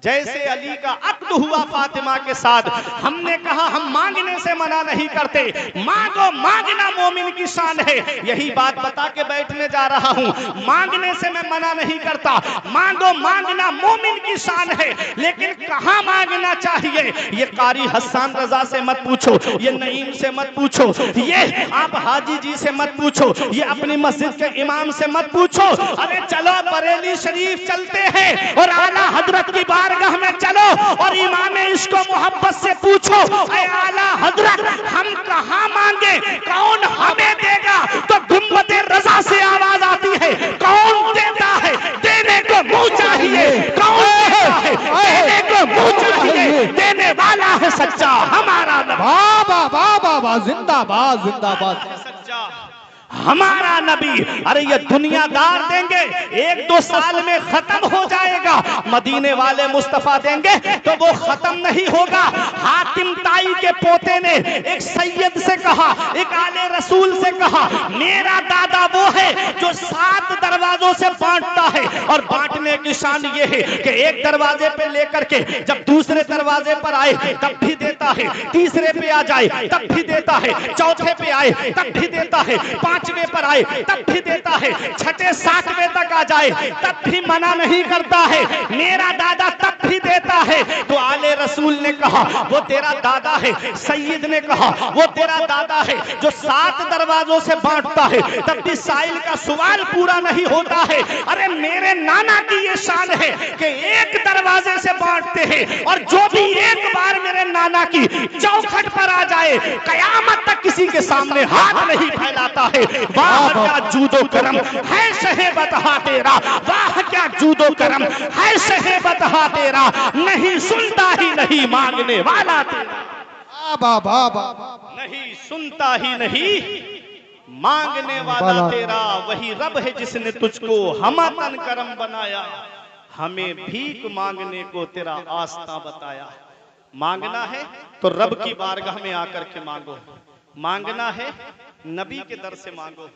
जैसे अली का अक्द हुआ फातिमा के साथ। हमने कहा हम मांगने से मना नहीं करते, मांगो, मांगना मोमिन की शान है। यही बात बता के बैठने जा रहा हूं। मांगने से मैं मना नहीं करता, मांगो, मांगना मोमिन की शान है। लेकिन कहां मांगना चाहिए ये कारी हसन रजा से मत पूछो, ये नईम से मत पूछो, ये आप हाजी जी से मत पूछो, ये अपनी मस्जिद के इमाम से मत पूछो। अरे चलो बरेली शरीफ चलते हैं और आला हजरत की बारगाह में चलो और इमाम इसको मोहब्बत से पूछो, ऐ आला हजरत हम कहां मांगे, कौन हमें देगा? तो गुंबदे रजा से आवाज आती है, कौन देता है? देने को मुंह चाहिए। कौन देता है? देने को मुंह चाहिए। देने वाला है सच्चा हमारा नबी। बाबा बाबा बा, जिंदाबाद जिंदाबाद सच्चा हमारा नबी। अरे ये दुनियादार देंगे, एक दो साल में खत्म हो जाएगा, मदीने वाले मुस्तफा देंगे तो वो खत्म नहीं होगा। हातिम ताई ताई के पोते ने एक सैयद से कहा, एक आले रसूल से कहा, मेरा दादा वो है जो 7 दरवाजों से बांटता है, और बांटने की शान ये है कि एक दरवाजे पे लेकर के जब दूसरे दरवाजे पर आए तब भी देता है, तीसरे पे आ जाए तब भी देता है, चौथे पे आए तब भी देता है, 5वें पर आए तब भी देता है, 6ठे 7वें तक आ जाए तब भी मना नहीं करता है, मेरा दादा तब भी देता है। तो आले रसूल ने कहा वो तेरा दादा है, सैयद ने कहा वो तेरा दादा है जो 7 दरवाजों से बांटता है, तब भी साइल का सवाल पूरा नहीं होता है। अरे मेरे नाना की ये शान है कि एक दरवाजे से बांटते हैं, और जो भी एक बार मेरे नाना की चौखट पर आ जाए कयामत तक किसी के सामने हाथ नहीं फैलाता है। वाह क्या जूदो करम है शहे बतहा तेरा, वाह क्या जूदो करम है शहे बतहा तेरा, नहीं सुनता ही नहीं मांगने वाला तेरा, बाबा नहीं सुनता ही नहीं मांगने वाला तेरा, वही रब है जिसने तुझको हमतन करम बनाया, हमें भीख मांगने को तेरा आस्था बताया। मांगना है तो रब की बारगाह में आकर के मांगो, मांगना है नबी के दर से मांगो,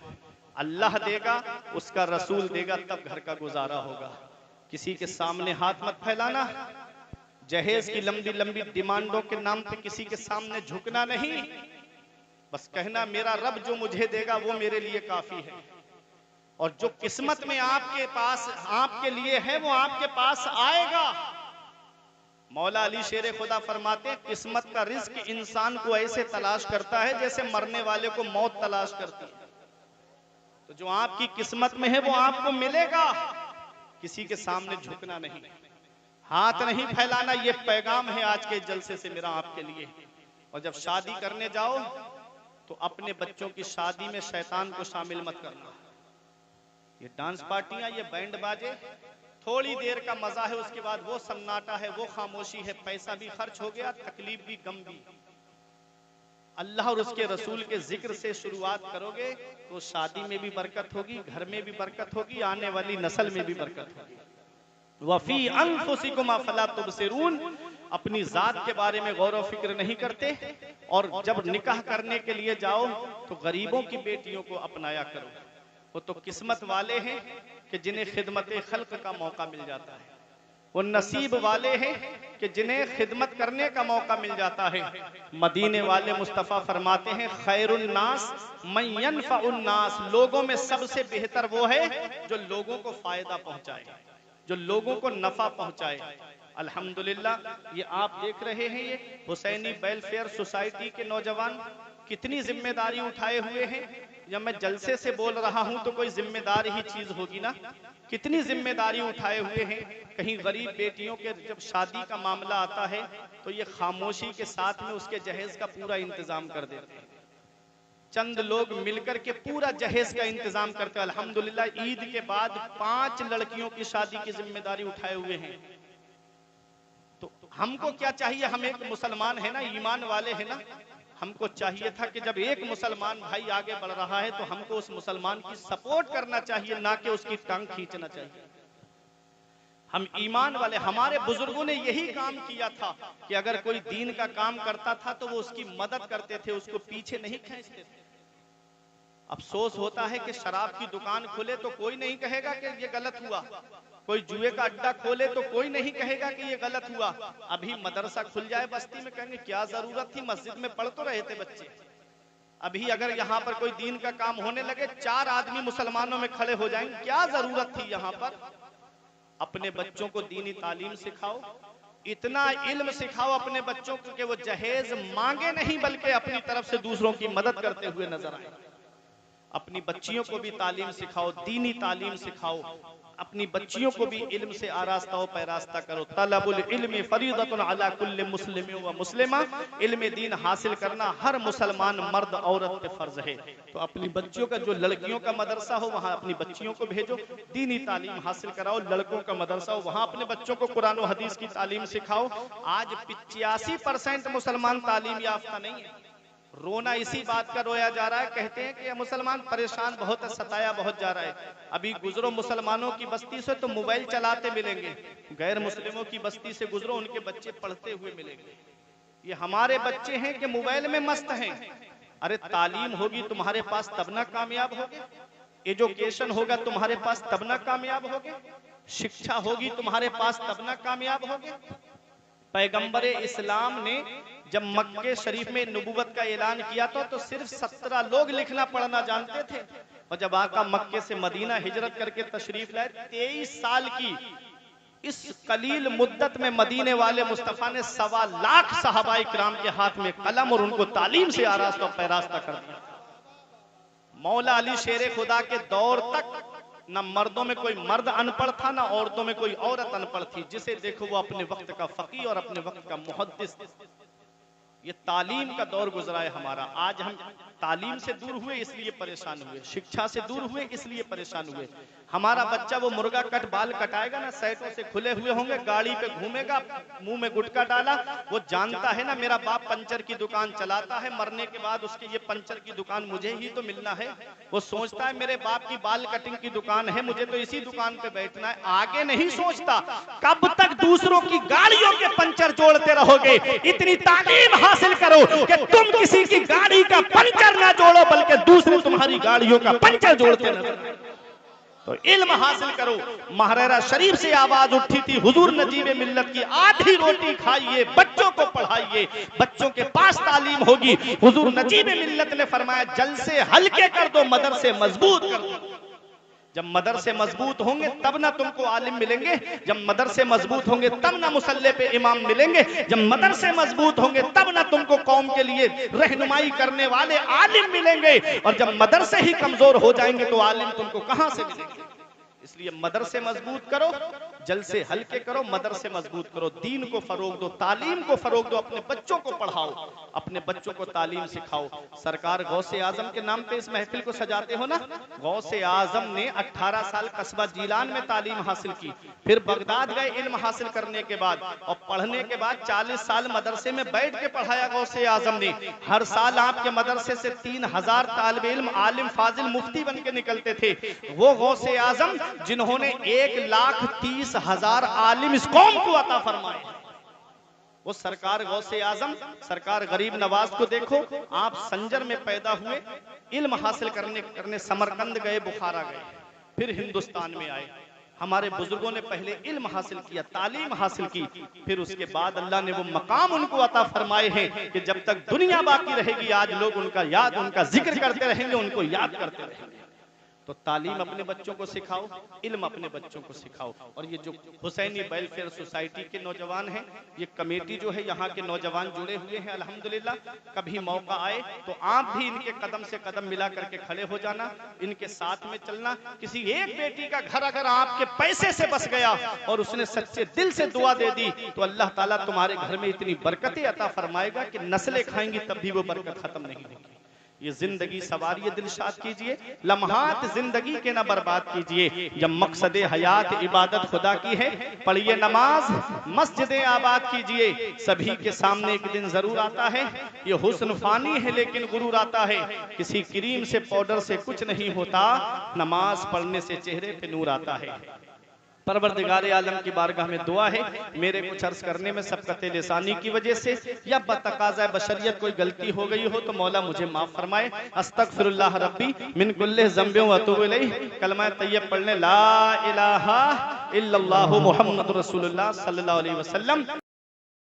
अल्लाह देगा, उसका रसूल देगा, तब घर का गुजारा होगा। किसी के सामने हाथ मत फैलाना, जहेज की लंबी लंबी डिमांडों के नाम पे किसी के सामने झुकना नहीं, बस कहना मेरा रब जो मुझे देगा वो मेरे लिए काफी है, और जो किस्मत में आपके पास आपके लिए है वो आपके पास आएगा। मौला अली शेर खुदा फरमाते हैं, किस्मत का रिस्क इंसान को ऐसे तलाश करता है जैसे मरने वाले को मौत तलाश करती है। तो जो आपकी किस्मत में है वो आपको मिलेगा, किसी के सामने झुकना नहीं, हाथ नहीं फैलाना, ये पैगाम है आज के जलसे से मेरा आपके लिए। और जब शादी करने जाओ तो अपने बच्चों की शादी में शैतान को शामिल मत करना। ये डांस पार्टियां, ये बैंड बाजे थोड़ी देर का मजा है, उसके बाद वो सन्नाटा है, वो खामोशी है, पैसा भी खर्च हो गया, तकलीफ भी, गम भी। अल्लाह और उसके रसूल के जिक्र से शुरुआत करोगे तो शादी में भी बरकत होगी, घर में भी बरकत होगी, आने वाली नस्ल में भी बरकत होगी। वफी अनफुसिकुम अफला तुबसिरून, अपनी जात के बारे में गौर व फिक्र नहीं करते, और जब निकाह करने के लिए जाओ तो गरीबों की बेटियों को अपनाया करो। वो तो किस्मत वाले हैं कि जिन्हें खिदमत खल्क का मौका मिल जाता है, वो नसीब वाले हैं कि जिन्हें खिदमत करने का मौका मिल जाता है। मदीने वाले मुस्तफ़ा फरमाते हैं, खैरुन नास मन यनफउन नास, लोगों में सबसे बेहतर वो है जो लोगों को फायदा पहुंचाए, जो लोगों को नफा पहुंचाए। अल्हम्दुलिल्लाह ये आप देख रहे हैं, ये हुसैनी वेलफेयर सोसाइटी के नौजवान कितनी जिम्मेदारी उठाए हुए हैं। जब मैं जलसे से बोल रहा हूं तो कोई जिम्मेदारी ही चीज होगी ना, कितनी जिम्मेदारी उठाए हुए हैं। कहीं गरीब बेटियों के जब शादी का मामला आता है तो ये खामोशी के साथ में उसके जहेज का पूरा इंतजाम कर देते हैं। चंद लोग मिलकर के पूरा जहेज का इंतजाम करते हैं। अल्हम्दुलिल्लाह ईद के बाद 5 लड़कियों की शादी की जिम्मेदारी उठाए हुए हैं। तो हमको क्या चाहिए, हम एक मुसलमान है ना, ईमान वाले है ना, हमको चाहिए था कि जब एक मुसलमान भाई आगे बढ़ रहा है तो हमको उस मुसलमान की सपोर्ट करना चाहिए, ना कि उसकी टांग खींचना चाहिए। हम ईमान वाले, हमारे बुजुर्गों ने यही काम किया था कि अगर कोई दीन का काम करता था तो वो उसकी मदद करते थे, उसको पीछे नहीं खींचते थे। अफसोस होता है कि शराब की दुकान खोले तो कोई नहीं कहेगा कि ये गलत हुआ, कोई जुए का अड्डा खोले तो कोई नहीं कहेगा कि ये गलत हुआ। अभी मदरसा खुल जाए बस्ती में, कहेंगे क्या जरूरत थी, मस्जिद में पढ़ तो रहे थे बच्चे। अभी अगर यहाँ पर कोई दीन का काम होने लगे, 4 आदमी मुसलमानों में खड़े हो जाएंगे, क्या जरूरत थी यहाँ पर। अपने बच्चों को दीनी तालीम सिखाओ, इतना इल्म सिखाओ अपने बच्चों को कि वो जहेज मांगे नहीं बल्कि अपनी तरफ से दूसरों की मदद करते हुए नजर आए। अपनी बच्चियों को भी तालीम सिखाओ, दीनी तालीम सिखाओ, अपनी बच्चियों को भी इल्म से आरास्ता व पैरास्ता करो। तलबुल इल्मी फरीदतुन अला कुल्li मुस्लिम व मुस्लिमा, इल्म दीन हासिल करना हर मुसलमान मर्द औरत पे फर्ज है। तो अपनी बच्चियों का, जो लड़कियों का मदरसा हो वहाँ अपनी बच्चियों को भेजो, दीनी तालीम हासिल कराओ। लड़कों का मदरसा हो वहाँ अपने बच्चों को कुरान व हदीस की तालीम सिखाओ। आज 85% मुसलमान तालीम याफ्ता नहीं है। रोना इसी बात का रोया जा रहा है, कहते हैं कि मुसलमान परेशान बहुत है, सताया बहुत जा रहा है। अभी गुजरो मुसलमानों की बस्ती से तो मोबाइल चलाते मिलेंगे, गैर मुस्लिमों की बस्ती से गुजरो उनके बच्चे पढ़ते हुए मिलेंगे। ये हमारे बच्चे हैं कि मोबाइल में मस्त हैं। अरे तालीम होगी तुम्हारे पास तब ना कामयाब होगे, एजुकेशन होगा तुम्हारे पास तब ना कामयाब होगे, शिक्षा होगी तुम्हारे पास तब ना कामयाब होगे। पैगंबर इस्लाम ने जब मक्के शरीफ में नबूवत का ऐलान किया था तो सिर्फ 17 लोग लिखना पढ़ना जानते थे, और जब आका मक्के से मदीना हिजरत करके तशरीफ लाए 23 साल की इस कलील मुद्दत में मदीने वाले मुस्तफा ने 1.25 लाख सहाबाए किराम के हाथ में कलम और उनको तालीम से आरास्ता और पैरास्ता कर दिया। मौला अली शेरे खुदा के दौर तक न मर्दों में कोई मर्द अनपढ़ था, न औरतों में कोई औरत अनपढ़ थी। जिसे देखो वो अपने वक्त का फकीह और अपने वक्त का मुहद्दिस। ये तालीम का दौर गुजरा है हमारा। आज हम तालीम से दूर हुए इसलिए परेशान हुए, शिक्षा से दूर हुए इसलिए परेशान हुए। हमारा बच्चा वो मुर्गा कट बाल कटाएगा ना, साइडों से खुले हुए होंगे, गाड़ी पे घूमेगा, मुंह में गुटखा डाला, वो जानता है ना मेरा बाप पंचर की दुकान चलाता है, मरने के बाद उसके ये पंचर की दुकान मुझे ही तो मिलना है। वो सोचता है मेरे बाप की बाल कटिंग की दुकान है, मुझे तो इसी दुकान पे बैठना है। आगे नहीं सोचता कब तक दूसरों की गाड़ियों के पंचर जोड़ते रहोगे। इतनी तालीम हासिल करो कि तुम किसी की गाड़ी का पंचर ना जोड़ो, बल्कि दूसरे तुम्हारी गाड़ियों का पंचर जोड़ते रहो। तो इल्म हासिल करो। महरेरा शरीफ से आवाज उठी थी, हुजूर नजीब मिल्लत की आधी रोटी खाइए, बच्चों को पढ़ाइए, बच्चों के पास तालीम होगी। हुजूर नजीब मिल्लत ने फरमाया जलसे हल्के कर दो, मदरसे मजबूत कर दो। जब मदरसे मजबूत होंगे तब ना तुमको आलिम मिलेंगे, जब मदरसे मजबूत होंगे तब ना मुसल्ले पे इमाम मिलेंगे, जब मदरसे मजबूत होंगे तब ना तुमको कौम के लिए रहनुमाई करने वाले आलिम मिलेंगे, और जब मदरसे ही कमजोर हो जाएंगे तो आलिम तुमको कहां से मिलेंगे। इसलिए मदरसे मजबूत करो, जलसे हल्के करो, मदरसे मजबूत करो, दीन को फरोग दो, तालीम को फरोग दो, अपने बच्चों को पढ़ाओ, अपने बच्चों को तालीम सिखाओ। सरकार गौसे आजम के नाम पे इस महफिल को सजाते हो ना। गौसे आजम ने 18 साल कस्बा जीलान में तालीम हासिल की, फिर बगदाद गए इल्म हासिल करने के बाद, और पढ़ने के बाद 40 साल मदरसे में बैठ के पढ़ाया गौसे आजम ने। हर साल आपके मदरसे से 3000 तालिब इल्म, आलिम, फाजिल, मुफ्ती बन के निकलते थे। वो गौसे आजम जिन्होंने 1,30,000 आलिम इस कौम को अता फरमाए, वो सरकार गौसे आजम, सरकार गरीब नवाज को देखो। आप संजर में पैदा हुए, इल्म हासिल करने समरकंद गए, बुखारा गए, फिर हिंदुस्तान में आए। हमारे बुजुर्गों ने पहले इल्म हासिल किया, तालीम हासिल की, फिर उसके बाद अल्लाह ने वो मकाम उनको अता फरमाए हैं कि जब तक दुनिया बाकी रहेगी आज लोग उनका जिक्र करते रहेंगे, उनको याद करते रहेंगे। तो तालीम अपने बच्चों को सिखाओ, इल्म अपने बच्चों को सिखाओ। और ये जो हुसैनी वेलफेयर सोसाइटी के नौजवान हैं, ये कमेटी जो है यहाँ के नौजवान जुड़े हुए हैं अल्हम्दुलिल्लाह। कभी मौका आए तो आप भी इनके कदम से कदम मिला करके खड़े हो जाना, इनके साथ में चलना। किसी एक बेटी का घर अगर आपके पैसे से बस गया और उसने सच्चे दिल से दुआ दे दी तो अल्लाह ताला तुम्हारे घर में इतनी बरकतें अता फरमाएगा कि नस्लें खाएंगी तब भी वो बरकत खत्म नहीं होगी। ये जिंदगी सवारिये दिलशाद कीजिए, लम्हात जिंदगी के ना बर्बाद कीजिए। जब मकसद हयात इबादत खुदा की है, पढ़िए नमाज, मस्जिदें आबाद कीजिए। सभी के सामने एक दिन जरूर आता है, ये हुस्न फानी है लेकिन गुरूर आता है। किसी क्रीम से पाउडर से कुछ नहीं होता, नमाज पढ़ने से चेहरे पे नूर आता है। परवरदिगार आलम की बारगाह में दुआ है, मेरे कुछ अर्ज करने में सबकत लिसानी की वजह से या बतकाज़ा बशरियत कोई गलती हो गई हो तो मौला मुझे माफ फरमाए। अस्तगफिरुल्लाह रब्बी मिन कुल्लि ज़ंबिन व अतूबु इलैह। कलमा तय्यब पढ़ने ला इलाहा इल्लल्लाहु मुहम्मदुर रसूलुल्लाह सल्लल्लाहु अलैहि वसल्लम।